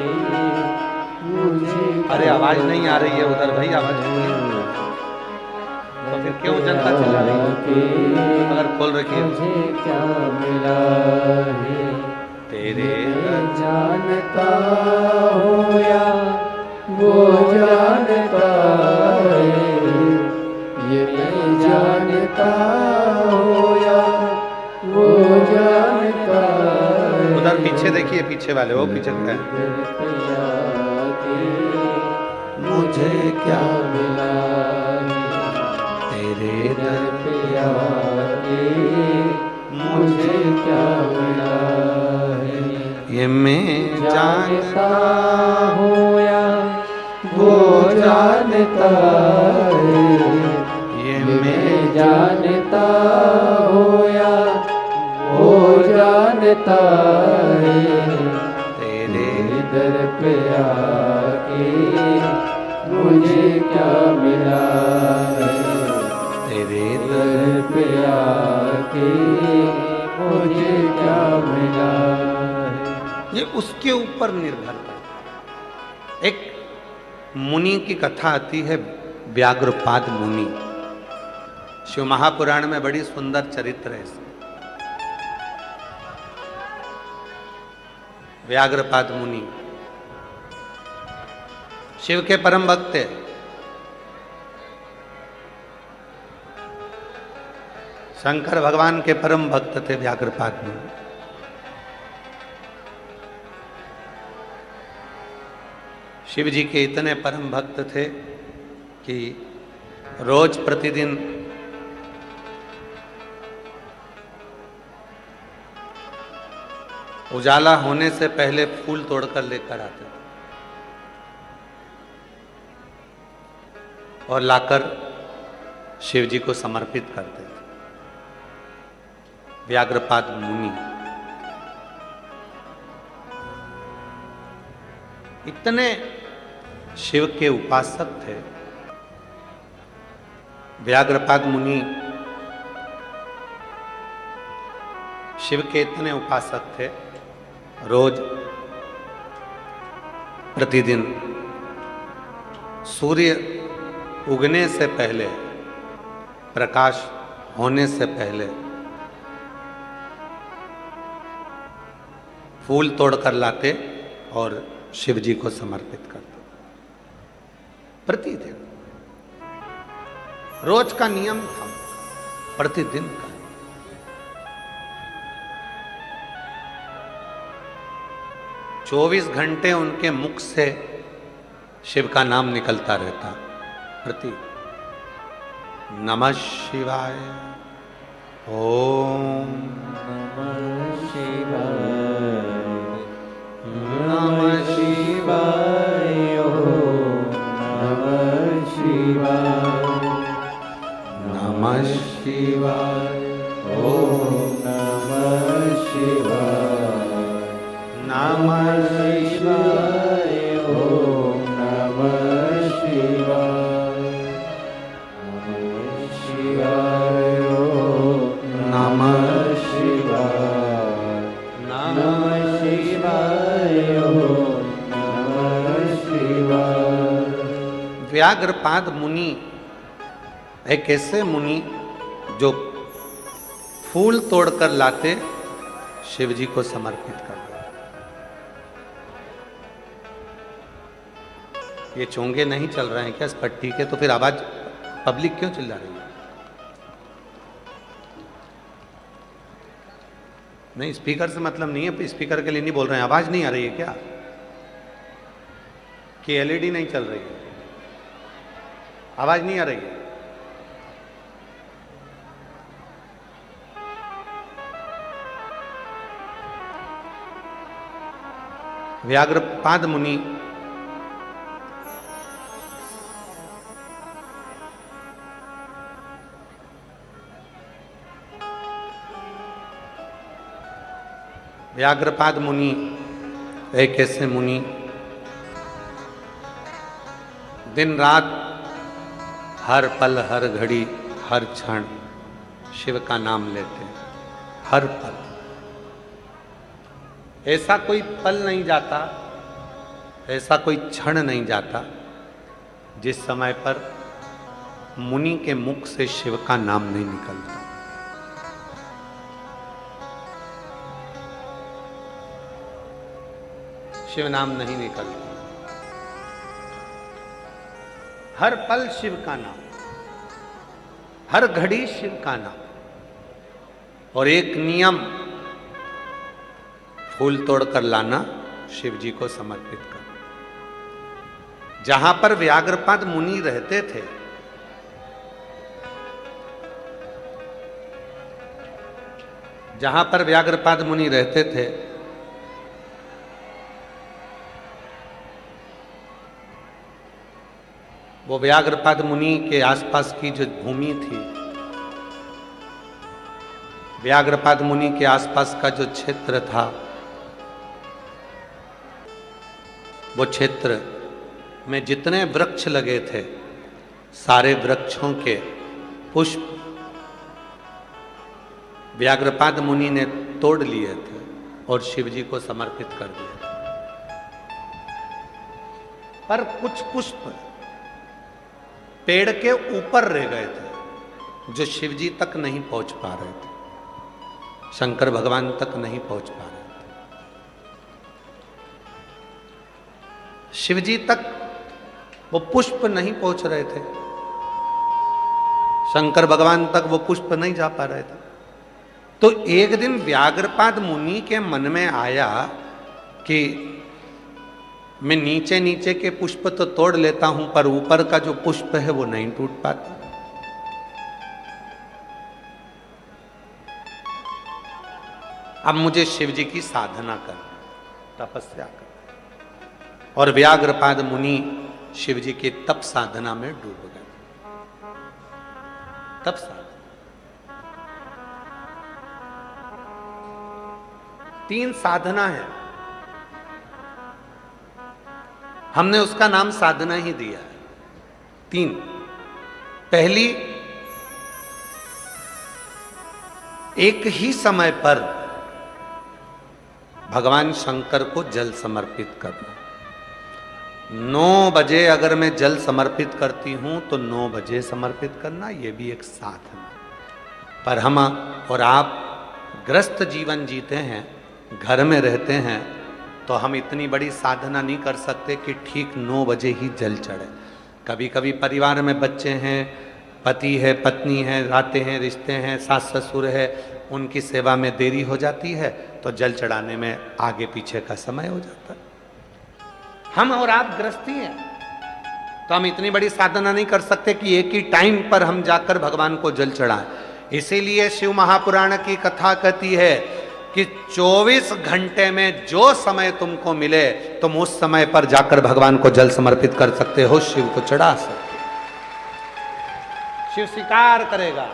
मुझे अरे आवाज नहीं आ रही है उधर भाई, आवाज खोलिए। तो फिर क्यों जनता चिल्ला रही है? अगर खोल रखिए। मुझे क्या मिला है, तेरे मैं जानता हूँ या वो जानता है, ये मैं जानता हूँ या वो जानता है। उधर पीछे देखिए, पीछे वाले वो पीछे क्या है? मुझे क्या मिला है, तेरे दर पे आके मुझे क्या मिला है, ये मैं जानता हूँ या वो जानता है, ये मैं जानता हूँ या वो जानता है, तेरे दर पे आके मुझे क्या मिला है, तेरे दर पे आके मुझे क्या मिला है। ये उसके ऊपर निर्भर करता है। एक मुनि की कथा आती है, व्याघ्रपाद मुनि। शिव महापुराण में बड़ी सुंदर चरित्र है इसमें। व्याघ्रपाद मुनि शिव के परम भक्त थे। शंकर भगवान के परम भक्त थे व्याघ्रपाद मुनि। शिव जी के इतने परम भक्त थे कि रोज प्रतिदिन उजाला होने से पहले फूल तोड़कर लेकर आते थे और लाकर शिव जी को समर्पित करते थे। व्याघ्रपाद मुनि इतने शिव के उपासक थे। व्याघ्रपाद मुनि शिव के इतने उपासक थे, रोज प्रतिदिन सूर्य उगने से पहले, प्रकाश होने से पहले फूल तोड़कर लाते और शिव जी को समर्पित करते। प्रतिदिन रोज का नियम था, प्रतिदिन का। चौबीस घंटे उनके मुख से शिव का नाम निकलता रहता। प्रति नमः शिवाय, ओम नमः शिवाय, नमः शिवाय, ओम नमः शिवाय, नमः शिवाय, ओम नमः शिवाय, नमः शिवाय, ओम नमः शिवाय, नमः शिवाय, ओम नमः व्याघ्रपाद मुनि एक ऐसे मुनि जो फूल तोड़कर लाते, शिव जी को समर्पित कर देते। ये चोंगे नहीं चल रहे हैं क्या इस पट्टी के? तो फिर आवाज पब्लिक क्यों चिल्ला रही है? नहीं, स्पीकर से मतलब नहीं है, स्पीकर के लिए नहीं बोल रहे हैं। आवाज नहीं आ रही है क्या? कि एलईडी नहीं चल रही है? आवाज नहीं आ रही है? व्याघ्रपाद मुनि व्याघ्रपाद मुनि एक ऐसे मुनि दिन रात हर पल हर घड़ी हर क्षण शिव का नाम लेते हैं। हर पल, ऐसा कोई पल नहीं जाता, ऐसा कोई क्षण नहीं जाता जिस समय पर मुनि के मुख से शिव का नाम नहीं निकलता। शिव नाम नहीं निकलता। हर पल शिव का नाम, हर घड़ी शिव का नाम। और एक नियम, फूल तोड़कर लाना, शिव जी को समर्पित करना। जहां पर व्याघ्रपाद मुनि रहते थे, जहां पर व्याघ्रपाद मुनि रहते थे, वो व्याघ्रपाद मुनि के आसपास की जो भूमि थी, व्याघ्रपाद मुनि के आसपास का जो क्षेत्र था, वो क्षेत्र में जितने वृक्ष लगे थे, सारे वृक्षों के पुष्प व्याघ्रपाद मुनि ने तोड़ लिए थे और शिव जी को समर्पित कर दिए थे। पर कुछ पुष्प पेड़ के ऊपर रह गए थे, जो शिव जी तक नहीं पहुंच पा रहे थे, शंकर भगवान तक नहीं पहुंच पा रहे थे। शिव जी तक वो पुष्प नहीं पहुंच रहे थे, शंकर भगवान तक वो पुष्प नहीं जा पा रहे थे। तो एक दिन व्याघ्रपाद मुनि के मन में आया कि मैं नीचे नीचे के पुष्प तो तोड़ लेता हूं, पर ऊपर का जो पुष्प है वो नहीं टूट पाता। अब मुझे शिव जी की साधना करनी, तपस्या करनी। और व्याघ्रपाद मुनि शिव जी की तप साधना में डूब गए। तप साधना 3 साधना है, हमने उसका नाम साधना ही दिया है। 3। पहली, एक ही समय पर भगवान शंकर को जल समर्पित करना। 9 बजे अगर मैं जल समर्पित करती हूं तो 9 बजे समर्पित करना, यह भी एक साधना। पर हम और आप ग्रस्त जीवन जीते हैं, घर में रहते हैं, तो हम इतनी बड़ी साधना नहीं कर सकते कि ठीक 9 बजे ही जल चढ़े। कभी कभी परिवार में बच्चे हैं, पति है, पत्नी है, रातें हैं, रिश्ते हैं, सास ससुर है, उनकी सेवा में देरी हो जाती है, तो जल चढ़ाने में आगे पीछे का समय हो जाता है। हम और आप गृहस्थी हैं, तो हम इतनी बड़ी साधना नहीं कर सकते कि एक ही टाइम पर हम जाकर भगवान को जल चढ़ाएं। इसीलिए शिव महापुराण की कथा कहती है कि 24 घंटे में जो समय तुमको मिले, तुम उस समय पर जाकर भगवान को जल समर्पित कर सकते हो, शिव को चढ़ा सकते। शिव स्वीकार करेगा।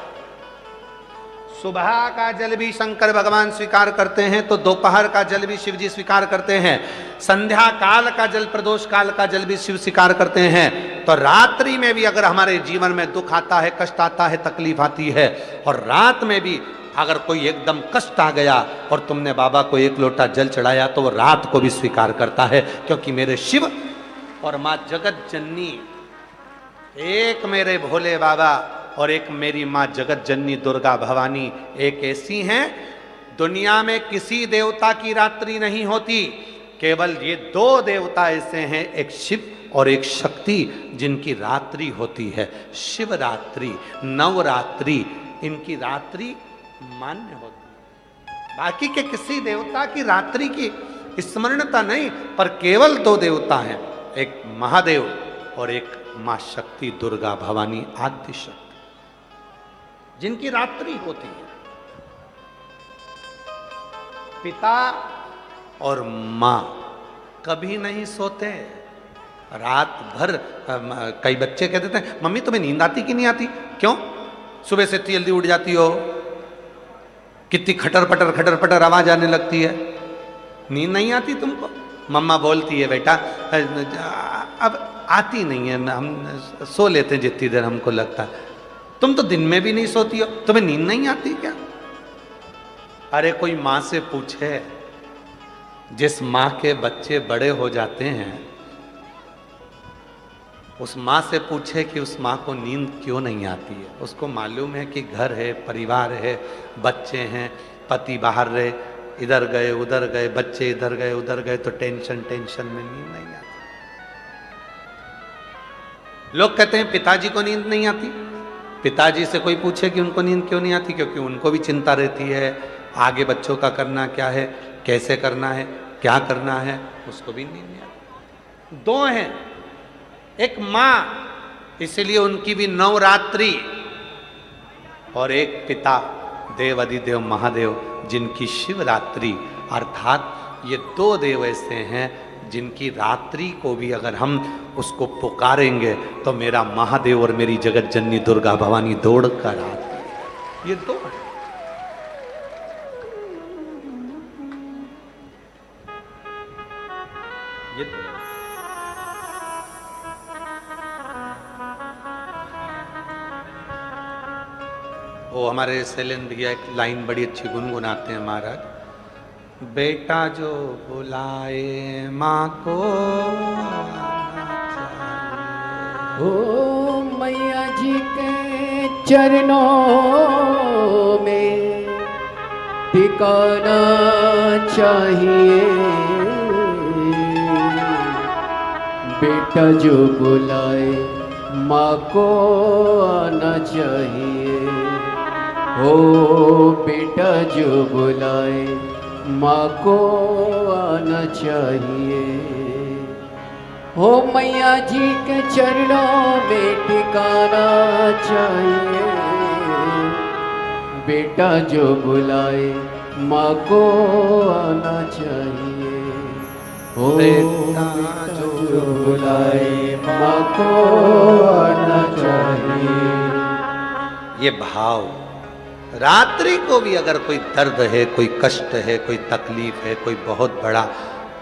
सुबह का जल भी शंकर भगवान स्वीकार करते हैं, तो दोपहर का जल भी शिव जी स्वीकार करते हैं। संध्या काल का जल, प्रदोष काल का जल भी शिव स्वीकार करते हैं। तो रात्रि में भी अगर हमारे जीवन में दुख आता है, कष्ट आता है, तकलीफ आती है, और रात में भी अगर कोई एकदम कष्ट आ गया और तुमने बाबा को 1 लोटा जल चढ़ाया, तो वो रात को भी स्वीकार करता है, क्योंकि मेरे शिव और मां जगत जननी एक मेरे भोले बाबा और एक मेरी माँ जगत जननी दुर्गा भवानी एक ऐसी हैं, दुनिया में किसी देवता की रात्रि नहीं होती, केवल ये दो देवता ऐसे हैं, एक शिव और एक शक्ति, जिनकी रात्रि होती है शिवरात्रि, नवरात्रि, इनकी रात्रि मान्य होती है। बाकी के किसी देवता की रात्रि की स्मरणता नहीं, पर केवल दो देवता हैं, एक महादेव और एक मां शक्ति दुर्गा भवानी आद्य शक्ति, जिनकी रात्रि होती है। पिता और मां कभी नहीं सोते, रात भर। कई बच्चे कह देते हैं मम्मी तुम्हें नींद आती कि नहीं आती? क्यों? सुबह से इतनी जल्दी उठ जाती हो, कितनी खटर पटर आवाज आने लगती है, नींद नहीं आती तुमको? मम्मा बोलती है बेटा अब आती नहीं है, हम सो लेते हैं जितनी देर हमको लगता है। तुम तो दिन में भी नहीं सोती हो, तुम्हें नींद नहीं आती क्या? अरे कोई माँ से पूछे, जिस माँ के बच्चे बड़े हो जाते हैं, उस माँ से पूछे कि उस माँ को नींद क्यों नहीं आती है। उसको मालूम है कि घर है, परिवार है, बच्चे हैं, पति बाहर रहे, इधर गए उधर गए, बच्चे इधर गए उधर गए, तो टेंशन में नींद नहीं आती। लोग कहते हैं पिताजी को नींद नहीं आती। पिताजी से कोई पूछे कि उनको नींद क्यों नहीं आती, क्योंकि उनको भी चिंता रहती है, आगे बच्चों का करना क्या है, कैसे करना है, क्या करना है, उसको भी नींद नहीं आती। दो हैं, एक माँ, इसलिए उनकी भी नवरात्रि, और एक पिता देव अधिदेव महादेव, जिनकी शिवरात्रि। अर्थात ये दो देव ऐसे हैं जिनकी रात्रि को भी अगर हम उसको पुकारेंगे तो मेरा महादेव और मेरी जगत जननी दुर्गा भवानी दौड़ कर आती। ये दो हैं। ये दो। वो हमारे शैलेंद्र भैया एक लाइन बड़ी अच्छी गुनगुनाते हैं महाराज, बेटा जो बुलाए माँ को ओ मैया जी के चरणों में टिकाना चाहिए, बेटा जो बुलाए माँ को आना चाहिए। हो बेटा जो बुलाए माँ को आना चाहिए। हो मैया जी के चरणों में टिकाना चाहिए, बेटा जो बुलाए माँ को आना चाहिए। हो बेटा जो बुलाए माँ को आना चाहिए। ये भाव, रात्रि को भी अगर कोई दर्द है, कोई कष्ट है, कोई तकलीफ है, कोई बहुत बड़ा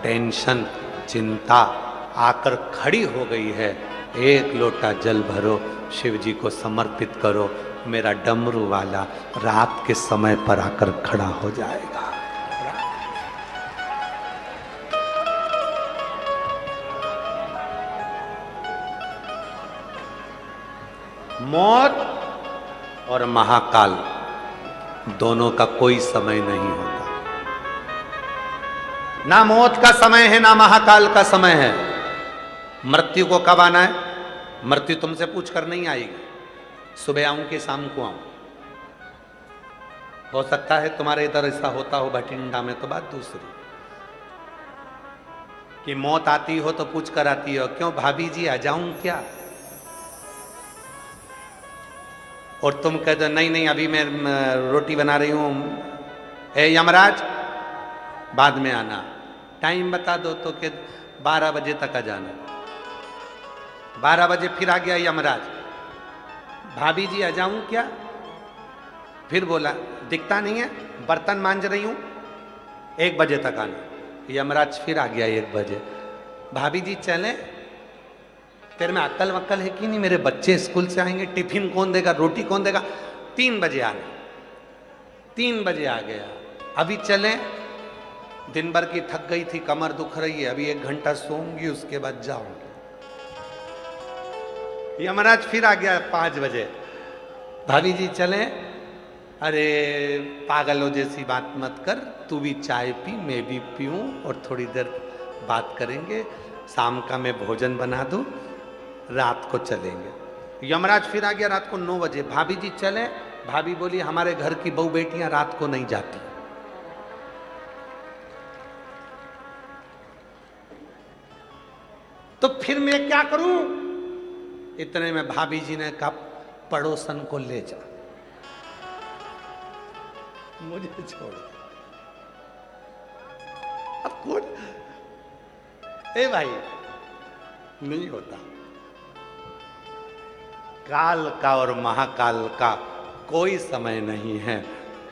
टेंशन, चिंता आकर खड़ी हो गई है, एक लोटा जल भरो, शिव जी को समर्पित करो, मेरा डमरू वाला रात के समय पर आकर खड़ा हो जाएगा। मौत और महाकाल दोनों का कोई समय नहीं होता। ना मौत का समय है, ना महाकाल का समय है। मृत्यु को कब आना है? मृत्यु तुमसे पूछ कर नहीं आएगी, सुबह आऊं कि शाम को आऊं। हो सकता है तुम्हारे इधर ऐसा होता हो भटिंडा में, तो बात दूसरी कि मौत आती हो तो पूछ कर आती हो, क्यों भाभी जी आ जाऊं क्या? और तुम कह दो नहीं नहीं अभी मैं रोटी बना रही हूं, ए यमराज बाद में आना। टाइम बता दो तो कि 12 बजे तक आ जाना। 12 बजे फिर आ गया यमराज, भाभी जी आ जाऊं क्या? फिर बोला दिखता नहीं है, बर्तन मांज रही हूं, 1 बजे तक आना। यमराज फिर आ गया 1 बजे, भाभी जी चले, तेरे में अक्ल वक्ल है कि नहीं? मेरे बच्चे स्कूल से आएंगे, टिफिन कौन देगा, रोटी कौन देगा? 3 बजे आना। 3 बजे आ गया, अभी चले, दिन भर की थक गई थी, कमर दुख रही है, अभी 1 घंटा सोऊंगी, उसके बाद जाऊंगी। यमराज फिर आ गया 5 बजे। भाभी जी चले, अरे पागलों जैसी बात मत कर, तू भी चाय पी, मैं भी पीऊं और थोड़ी देर बात करेंगे, शाम का मैं भोजन बना दूं, रात को चलेंगे। यमराज फिर आ गया रात को 9 बजे। भाभी जी चले, भाभी बोली हमारे घर की बहू बेटियां रात को नहीं जाती। तो फिर मैं क्या करूं? इतने में भाभी जी ने कहा पड़ोसन को ले जा, मुझे छोड़। अब कौन? ए भाई, नहीं होता। काल का और महाकाल का कोई समय नहीं है,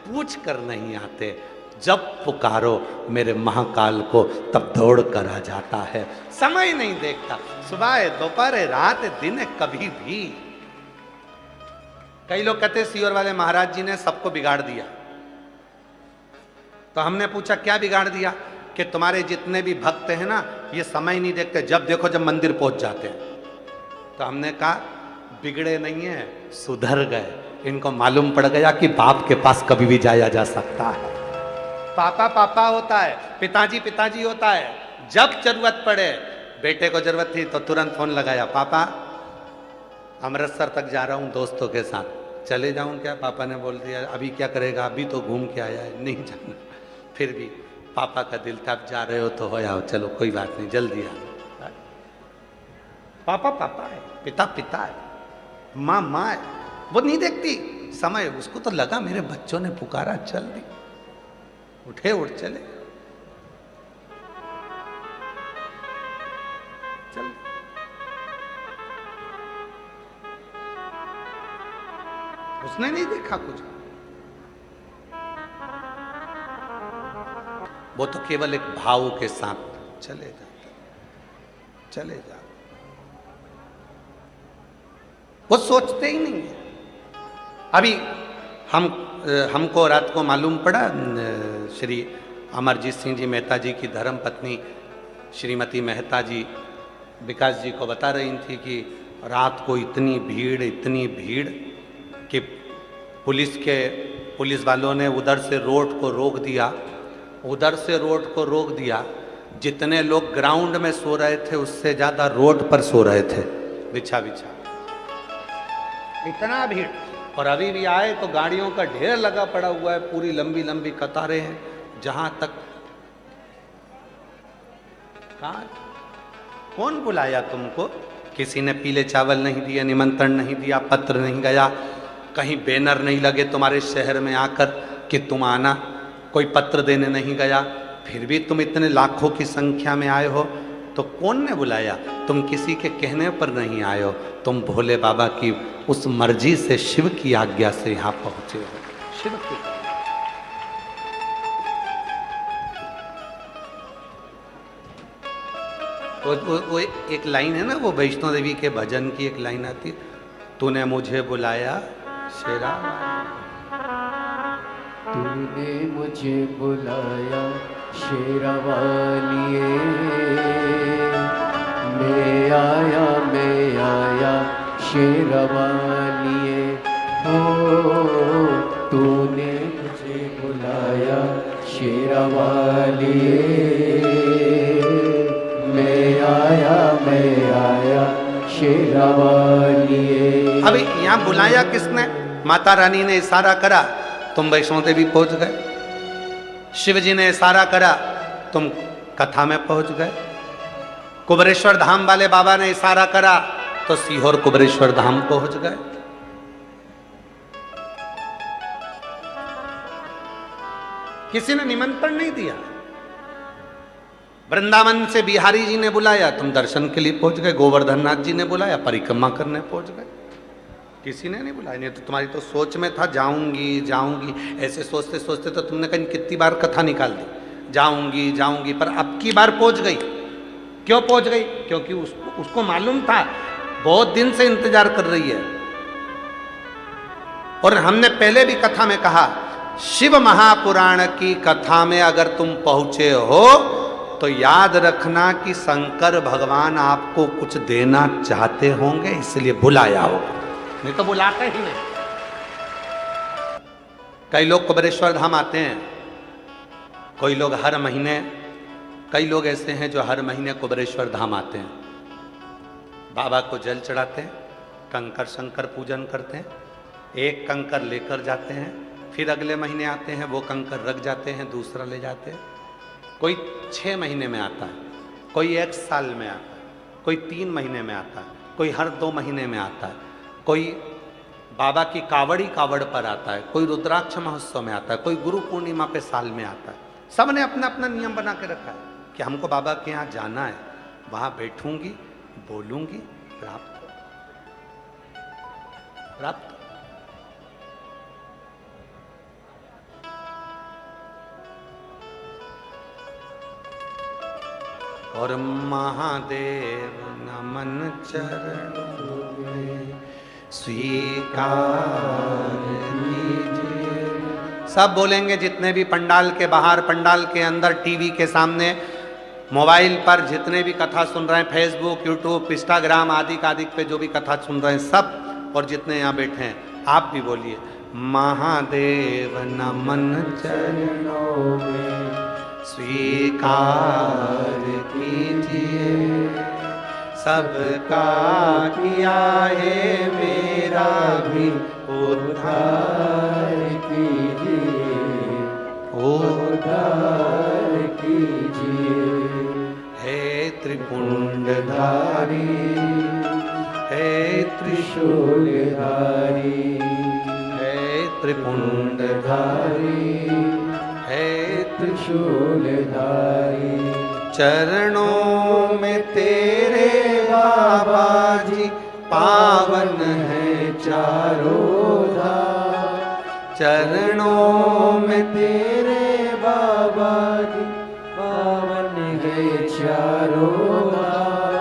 पूछ कर नहीं आते। जब पुकारो मेरे महाकाल को तब दौड़ कर आ जाता है। समय नहीं देखता, सुबह है, दोपहर है, रात है, दिन है, कभी भी। कई लोग कहते सीहोर वाले महाराज जी ने सबको बिगाड़ दिया। तो हमने पूछा क्या बिगाड़ दिया? कि तुम्हारे जितने भी भक्त हैं ना, ये समय नहीं देखते, जब देखो जब मंदिर पहुंच जाते हैं। तो हमने कहा बिगड़े नहीं है, सुधर गए। इनको मालूम पड़ गया कि बाप के पास कभी भी जाया जा सकता है। पापा पापा होता है, पिताजी पिताजी होता है। जब जरूरत पड़े, बेटे को जरूरत थी तो तुरंत फोन लगाया, पापा अमृतसर तक जा रहा हूँ दोस्तों के साथ, चले जाऊं क्या? पापा ने बोल दिया अभी क्या करेगा, अभी तो घूम के आया है, नहीं जाना। फिर भी पापा का दिल था, जा रहे हो तो हो आओ, चलो कोई बात नहीं, जल्दी आ। पापा पापा है, पिता पिता है, माँ माँ है, वो नहीं देखती समय। उसको तो लगा मेरे बच्चों ने पुकारा, चल दी, उठे उठ चले, चल। उसने नहीं देखा कुछ, वो तो केवल एक भाव के साथ चले जाते, चले जा, वो सोचते ही नहीं है। अभी हमको रात को मालूम पड़ा, श्री अमरजीत सिंह जी मेहता जी की धर्म पत्नी श्रीमती मेहता जी विकास जी को बता रही थी कि रात को इतनी भीड़ कि पुलिस वालों ने उधर से रोड को रोक दिया। जितने लोग ग्राउंड में सो रहे थे उससे ज्यादा रोड पर सो रहे थे, बिछा इतना भीड़। और अभी भी आए तो गाड़ियों का ढेर लगा पड़ा हुआ है, पूरी लंबी लंबी कतारें हैं। जहां तक कहा, कौन बुलाया तुमको? किसी ने पीले चावल नहीं दिए, निमंत्रण नहीं दिया, पत्र नहीं गया, कहीं बैनर नहीं लगे तुम्हारे शहर में आकर कि तुम आना, कोई पत्र देने नहीं गया। फिर भी तुम इतने लाखों की संख्या में आए हो, तो कौन ने बुलाया? तुम किसी के कहने पर नहीं आए हो, तुम भोले बाबा की उस मर्जी से, शिव की आज्ञा से यहां पहुंचे हो। शिव की वो एक लाइन है ना, वो वैष्णो देवी के भजन की एक लाइन आती है, तूने मुझे बुलाया शेरा, तूने मुझे बुलाया शेरावालिए, मैं आया शेरावालिए, हो तूने मुझे बुलाया शेरावालिए, मैं आया शेरावालिए। अभी यहाँ बुलाया किसने? माता रानी ने इशारा करा, तुम वैष्णो देवी पहुंच गए। शिव जी ने इशारा करा, तुम कथा में पहुंच गए। कुबरेश्वर धाम वाले बाबा ने इशारा करा तो सीहोर कुबरेश्वर धाम पहुंच गए। किसी ने निमंत्रण नहीं दिया। वृंदावन से बिहारी जी ने बुलाया, तुम दर्शन के लिए पहुंच गए। गोवर्धन नाथ जी ने बुलाया, परिक्रमा करने पहुंच गए। किसी ने नहीं बुलाया। नहीं तो तुम्हारी तो सोच में था जाऊंगी, ऐसे सोचते सोचते तो तुमने कहीं कितनी बार कथा निकाल दी, जाऊंगी, पर अब की बार पहुंच गई। क्यों पहुंच गई? क्योंकि उसको मालूम था, बहुत दिन से इंतजार कर रही है। और हमने पहले भी कथा में कहा, शिव महापुराण की कथा में अगर तुम पहुंचे हो तो याद रखना कि शंकर भगवान आपको कुछ देना चाहते होंगे, इसलिए बुलाया होगा, नहीं तो बुलाते ही नहीं। कई लोग कुबेरेश्वर धाम आते हैं, कोई लोग हर महीने, कई लोग ऐसे हैं जो हर महीने कुबेरेश्वर धाम आते हैं, बाबा को जल चढ़ाते हैं, कंकर शंकर पूजन करते हैं, एक कंकर लेकर जाते हैं, फिर अगले महीने आते हैं, वो कंकर रख जाते हैं, दूसरा ले जाते हैं। कोई 6 महीने में आता है, कोई 1 साल में आता है, कोई 3 महीने में आता है, कोई हर 2 महीने में आता है, कोई बाबा की कावड़ पर आता है, कोई रुद्राक्ष महोत्सव में आता है, कोई गुरु पूर्णिमा पे साल में आता है। सब ने अपना अपना नियम बना के रखा है कि हमको बाबा के यहाँ जाना है, वहाँ बैठूंगी, बोलूंगी, प्राप्त प्राप्त। और महादेव नमन चरणों में स्वीकार कीजिए। सब बोलेंगे, जितने भी पंडाल के बाहर, पंडाल के अंदर, टीवी के सामने, मोबाइल पर जितने भी कथा सुन रहे हैं, फेसबुक, यूट्यूब, इंस्टाग्राम आदि पे जो भी कथा सुन रहे हैं सब, और जितने यहाँ बैठे हैं आप भी बोलिए, महादेव नमन चरणों में स्वीकार कीजिए। सबका किया है मेरा भी उद्धार कीजिए, उद्धार कीजिए। हे त्रिपुंडधारी, हे त्रिशूलधारी, हे त्रिपुंडधारी, हे त्रिशूलधारी। चरणों में तेरे बाबा जी पावन है चारों धाम। चरणों में तेरे बाबा जी पावन है चारों धाम।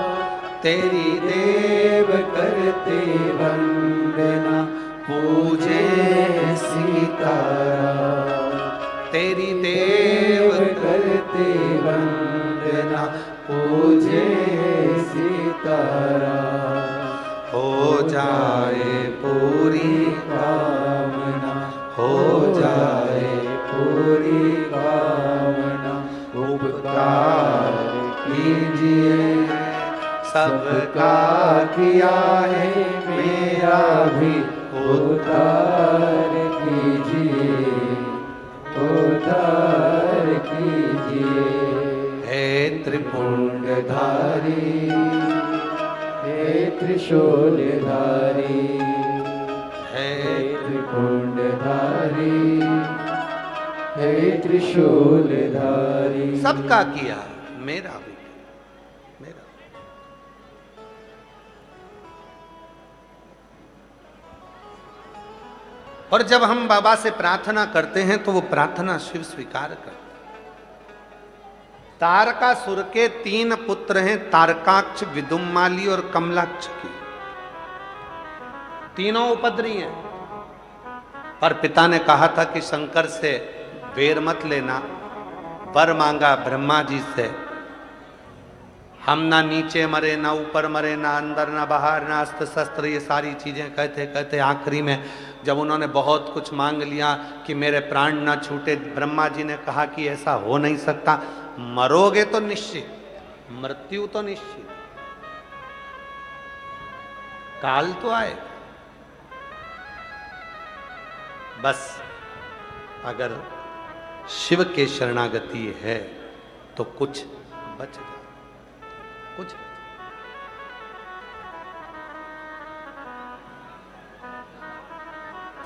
तेरी देव करते वंदना पूजे सीताराम। तेरी देव करते वंदना पूजे सीताराम। हो जाए पूरी कामना, हो जाए पूरी कामना। उपकार कीजिए, सबका किया है मेरा भी उद्धार कीजिए, उद्धार कीजिए। हे त्रिपुंडधारी, हे त्रिशूलधारी, हे त्रिपुंडधारी, हे त्रिशूलधारी। सबका किया, मेरा भी, मेरा। और जब हम बाबा से प्रार्थना करते हैं तो वो प्रार्थना शिव स्वीकार करते हैं। तारकासुर के 3 पुत्र हैं, तारकाक्ष, विदुम्माली और कमलाक्ष की। तीनों उपद्री हैं, पर पिता ने कहा था कि शंकर से वेर मत लेना। वर मांगा ब्रह्मा जी से, हम ना नीचे मरे, ना ऊपर मरे, ना अंदर ना बाहर, ना अस्त्र शस्त्र, ये सारी चीजें कहते कहते आखिरी में जब उन्होंने बहुत कुछ मांग लिया कि मेरे प्राण ना छूटे, ब्रह्मा जी ने कहा कि ऐसा हो नहीं सकता, मरोगे तो निश्चित, मृत्यु तो निश्चित, काल तो आए, बस अगर शिव के शरणागति है तो कुछ बच जाए, कुछ।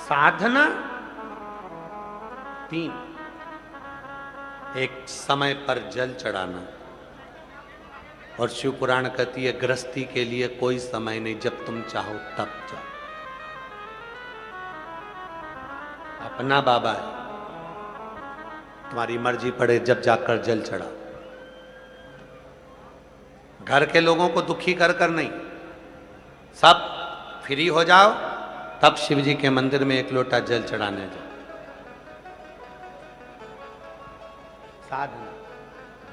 साधना 3, एक समय पर जल चढ़ाना, और शिव पुराण कहती है गृहस्थी के लिए कोई समय नहीं, जब तुम चाहो तब जाओ। अपना बाबा है, तुम्हारी मर्जी पड़े जब जाकर जल चढ़ा। घर के लोगों को दुखी कर कर नहीं, सब फ्री हो जाओ तब शिव जी के मंदिर में 1 लोटा जल चढ़ाने जाओ। साधना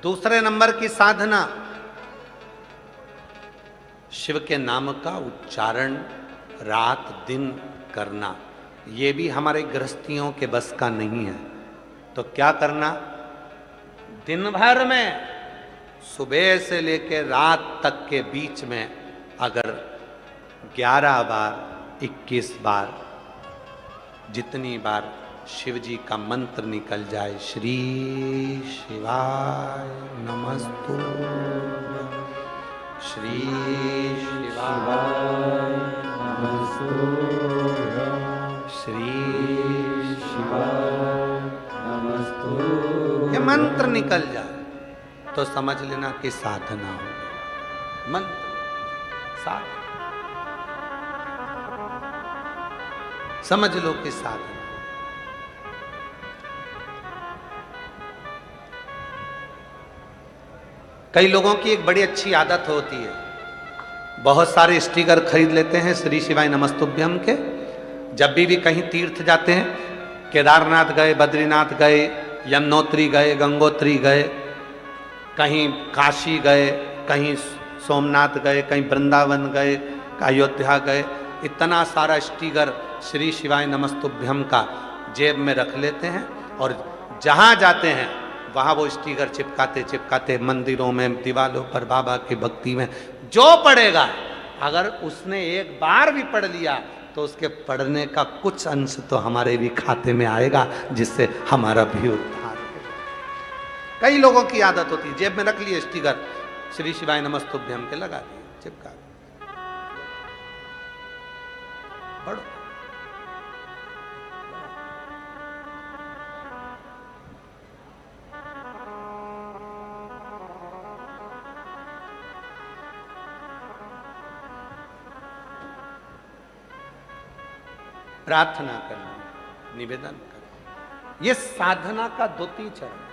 दूसरे नंबर की साधना, शिव के नाम का उच्चारण रात दिन करना। ये भी हमारे गृहस्थियों के बस का नहीं है। तो क्या करना, दिन भर में सुबह से लेकर रात तक के बीच में अगर 11 बार 21 बार जितनी बार शिव जी का मंत्र निकल जाए, श्री शिवाय नमस्तुभ्यं, श्री शिवाय नमस्तुभ्यं, श्री शिवाय नमस्तुभ्यं, ये मंत्र निकल जाए तो समझ लेना कि साधना हो गई। मंत्र साधना, समझ लो कि साधना। कई लोगों की एक बड़ी अच्छी आदत होती है, बहुत सारे स्टिकर खरीद लेते हैं श्री शिवाय नमस्तुभ्यम के। जब भी कहीं तीर्थ जाते हैं, केदारनाथ गए, बद्रीनाथ गए, यमुनोत्री गए, गंगोत्री गए, कहीं काशी गए, कहीं सोमनाथ गए, कहीं वृंदावन गए, अयोध्या गए, इतना सारा स्टिकर श्री शिवाय नमस्तुभ्यम का जेब में रख लेते हैं और जहाँ जाते हैं वहाँ वो स्टिकर चिपकाते चिपकाते, मंदिरों में, दीवालों पर, बाबा की भक्ति में जो पढ़ेगा, अगर उसने एक बार भी पढ़ लिया तो उसके पढ़ने का कुछ अंश तो हमारे भी खाते में आएगा, जिससे हमारा भी उद्धार होगा। कई लोगों की आदत होती है, जेब में रख लिए स्टिकर श्री शिवाय नमस्तुभ्यम के, लगा दिए, चिपका दिए। पढ़ो, प्रार्थना करना, निवेदन करना, ये साधना का द्वितीय चरण।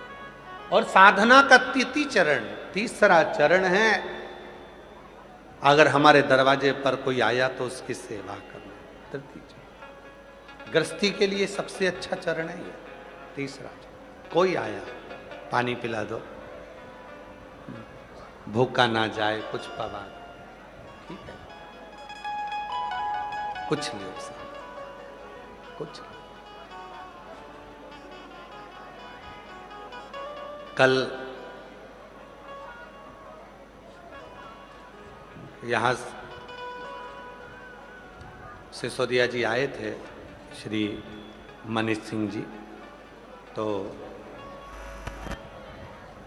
और साधना का तृतीय चरण, तीसरा चरण है, अगर हमारे दरवाजे पर कोई आया तो उसकी सेवा करना, तृतीय चरण। गृहस्थी के लिए सबसे अच्छा चरण है ये तीसरा चरण। कोई आया, पानी पिला दो, भूखा ना जाए, कुछ पवा दो, ठीक है, कुछ नहीं हो सकता, कुछ। कल यहाँ सिसोदिया जी आए थे, श्री मनीष सिंह जी। तो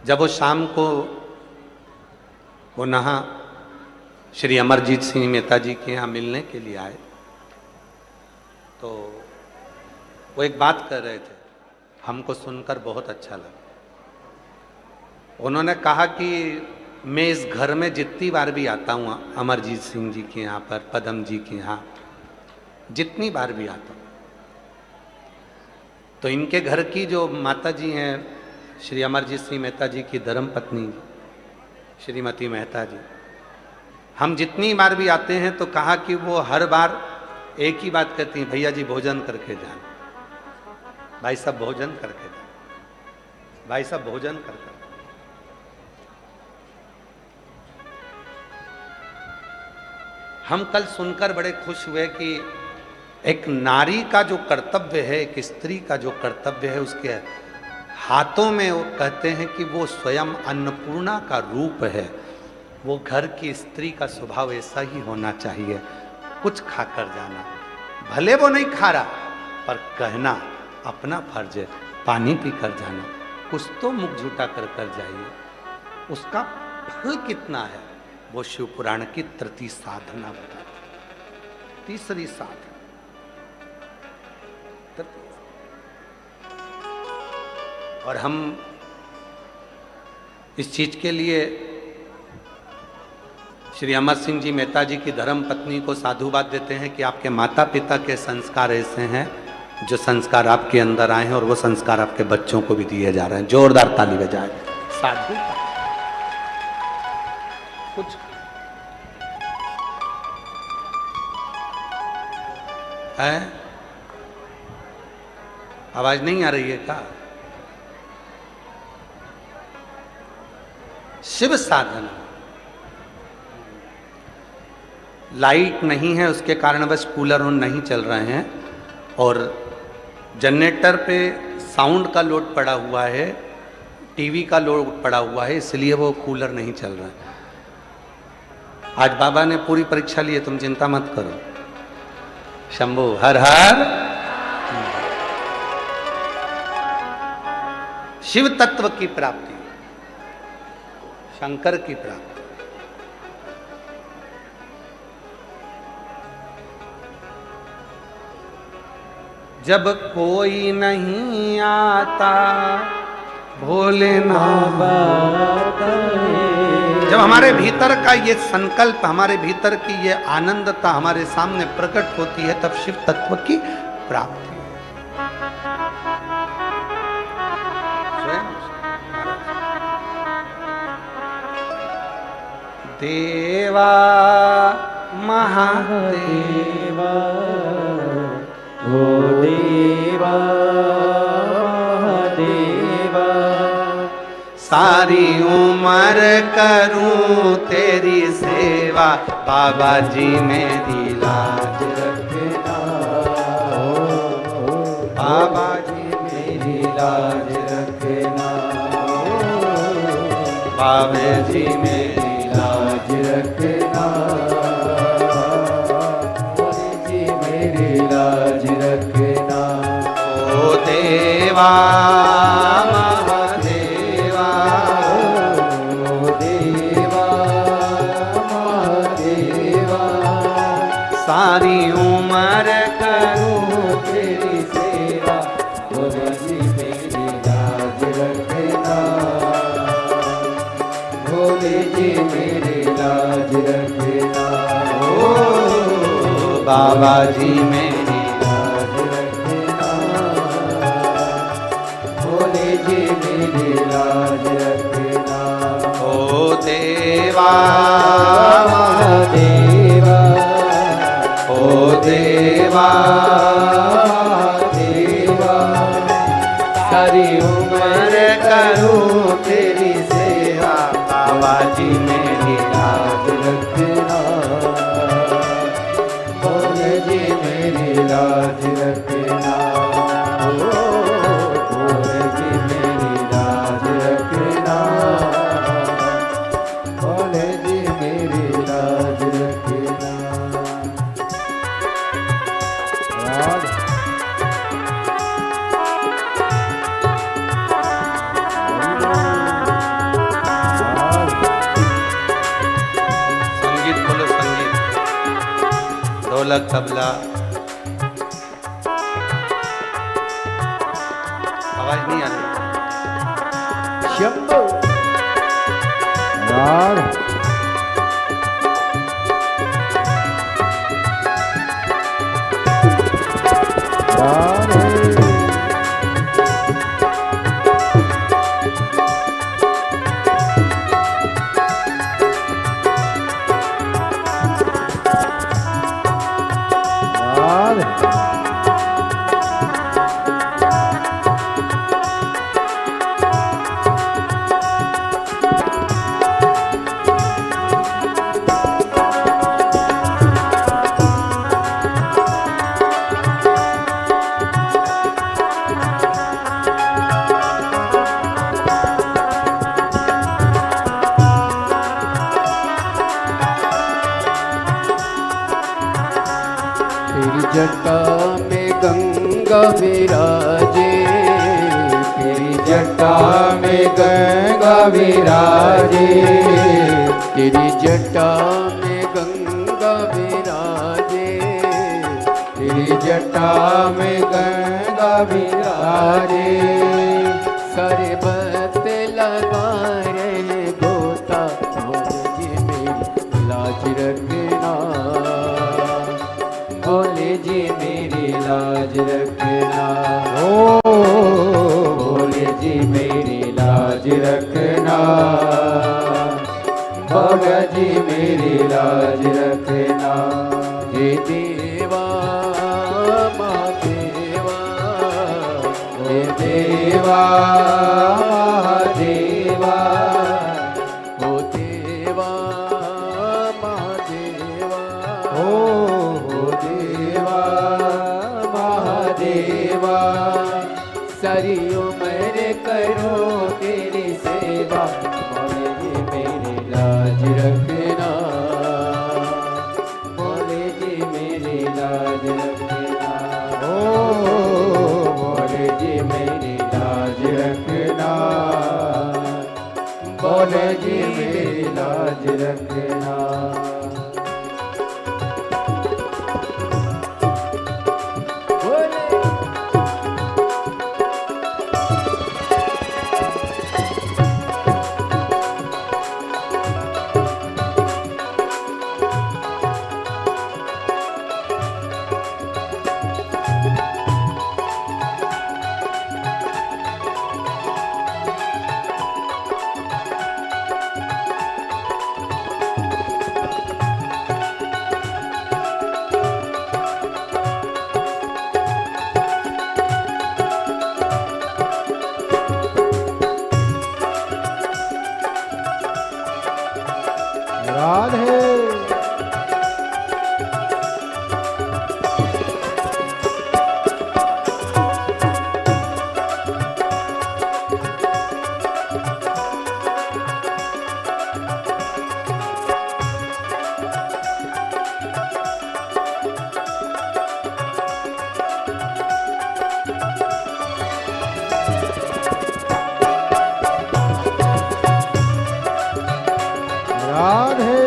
जब वो शाम को पुनः श्री अमरजीत सिंह मेहता जी के यहाँ मिलने के लिए आए, तो वो एक बात कर रहे थे, हमको सुनकर बहुत अच्छा लगा। उन्होंने कहा कि मैं इस घर में जितनी बार भी आता हूँ, अमरजीत सिंह जी के यहाँ पर, पदम जी के यहाँ जितनी बार भी आता हूँ, तो इनके घर की जो माता जी हैं, श्री अमरजीत सिंह मेहता जी की धर्मपत्नी श्रीमती मेहता जी, हम जितनी बार भी आते हैं तो कहा कि वो हर बार एक ही बात कहती हैं, भैया जी भोजन करके जाना, भाई साहब भोजन करके जाना, भाई साहब भोजन करके। हम कल सुनकर बड़े खुश हुए कि एक नारी का जो कर्तव्य है, एक स्त्री का जो कर्तव्य है, उसके हाथों में वो कहते हैं कि वो स्वयं अन्नपूर्णा का रूप है। वो घर की स्त्री का स्वभाव ऐसा ही होना चाहिए, कुछ खाकर जाना, भले वो नहीं खा रहा, पर कहना अपना फर्ज है, पानी पी कर जाना, कुछ तो मुख झूठा कर कर जाइए, उसका फल कितना है वो शिव पुराण की तृतीय साधना बताती। तीसरी साधना, और हम इस चीज के लिए श्री अमर सिंह जी मेहता जी की धर्म पत्नी को साधुवाद देते हैं कि आपके माता पिता के संस्कार ऐसे हैं, जो संस्कार आपके अंदर आए हैं, और वो संस्कार आपके बच्चों को भी दिए जा रहे हैं। जोरदार ताली बजाए। साधु कुछ है, आवाज नहीं आ रही है क्या? शिव साधन। लाइट नहीं है, उसके कारण बस कूलर ऑन नहीं चल रहे हैं, और जनरेटर पे साउंड का लोड पड़ा हुआ है, टीवी का लोड पड़ा हुआ है, इसलिए वो कूलर नहीं चल रहा है। आज बाबा ने पूरी परीक्षा ली है, तुम चिंता मत करो। शंभू हर हर। शिव तत्व की प्राप्ति, शंकर की प्राप्ति। जब कोई नहीं आता भोलेनाथ, जब हमारे भीतर का ये संकल्प, हमारे भीतर की ये आनंदता हमारे सामने प्रकट होती है, तब शिव तत्व की प्राप्ति। देवा महादेवा, ओ देवा महादेवा, सारी उम्र करूं तेरी सेवा, बाबा जी मेरी लाज रखना, बाबा जी मेरी लाज रखना, बाबा जी मेरी लाज रखना, जी मेरी लाज रखना। ओ देवा महादेवा, ओ देवा महादेवा, सारी उम्र करूं तेरी सेवा, बाबा जी मेरी लाज रखना, भोले जी मेरी लाज रखना, ओ बाबा जी मेरी लाज रखना, भोले जी मेरी लाज रखना। ओ देवा महादेवा, ओ देवा देवा, सारी उम्र करूं तेरी सेवा, बाबा जी मेरी लाज रखना, भोले जी मेरी लाज रखना, भोले जी मेरी लाज रखना, भोले जी मेरी लाज रखना। संगीत बोलो, संगीत, ढोलक तबला, आवाज नहीं आ रही। शंभू राग जटा में गंगा विराजे, तेरी जटा में गंगा विराजे, तेरी जटा में गंगा विराजे, तेरी जटा में गंगा विराजे, सारे बत लगा रहे गोता, भोले जी मेरी लाज रखना, भोले जी मेरी लाज रखना, ओ भोले जी मेरी लाज रखना, बाबा जी मेरी लाज रखना। हे देवा महादेवा, हे देवा देवा, ओ सारी उम्र करो तेरी सेवा, मौले जी मेरी लाज रखना, मौले जी मेरी लाज रखना, ओ मौले जी मेरी लाज रखना, मौले जी मेरी लाज रखना। राधे राधे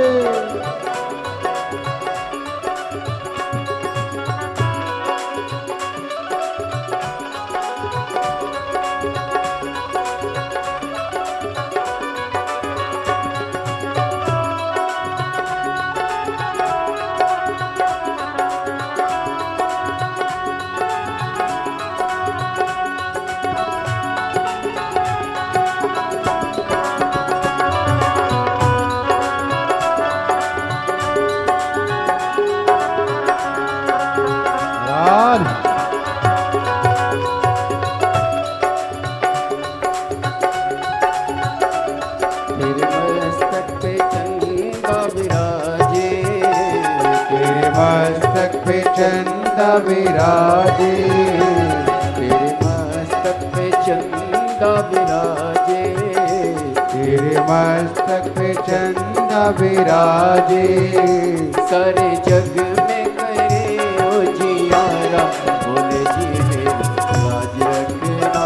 तेरे मस्तक पे चंदा विराजे, तेरे मस्तक पे चंदा विराजे, तेरे मस्तक पे चंदा विराजे, तेरे मस्तक पे चंदा विराजे, सारे जग में करे ओ जियारा, बोले जी मेरी लाज रखना,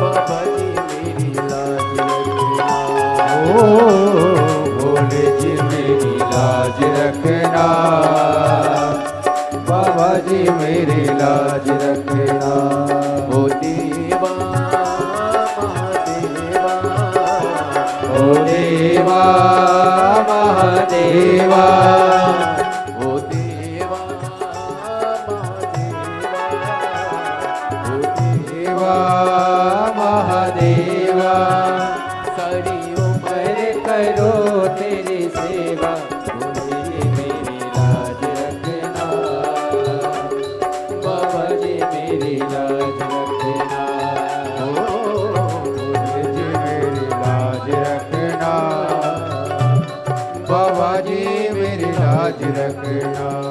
बाबा जी मेरी लाज रखना, ओ भोले जी मेरी लाज रखना, बाबा जी मेरी लाज रखना। ओ देवा महादेवा, ओ देवा महादेवा, ओ देवा महादेवा, ओ देवा महादेवा, सारी उम्र करो तेरी सेवा, भोले मेरी लाज रखना, बाबा जी मेरी लाज रखना, ओ भोले जी मेरी लाज रखना, बाबा जी मेरी लाज रखना।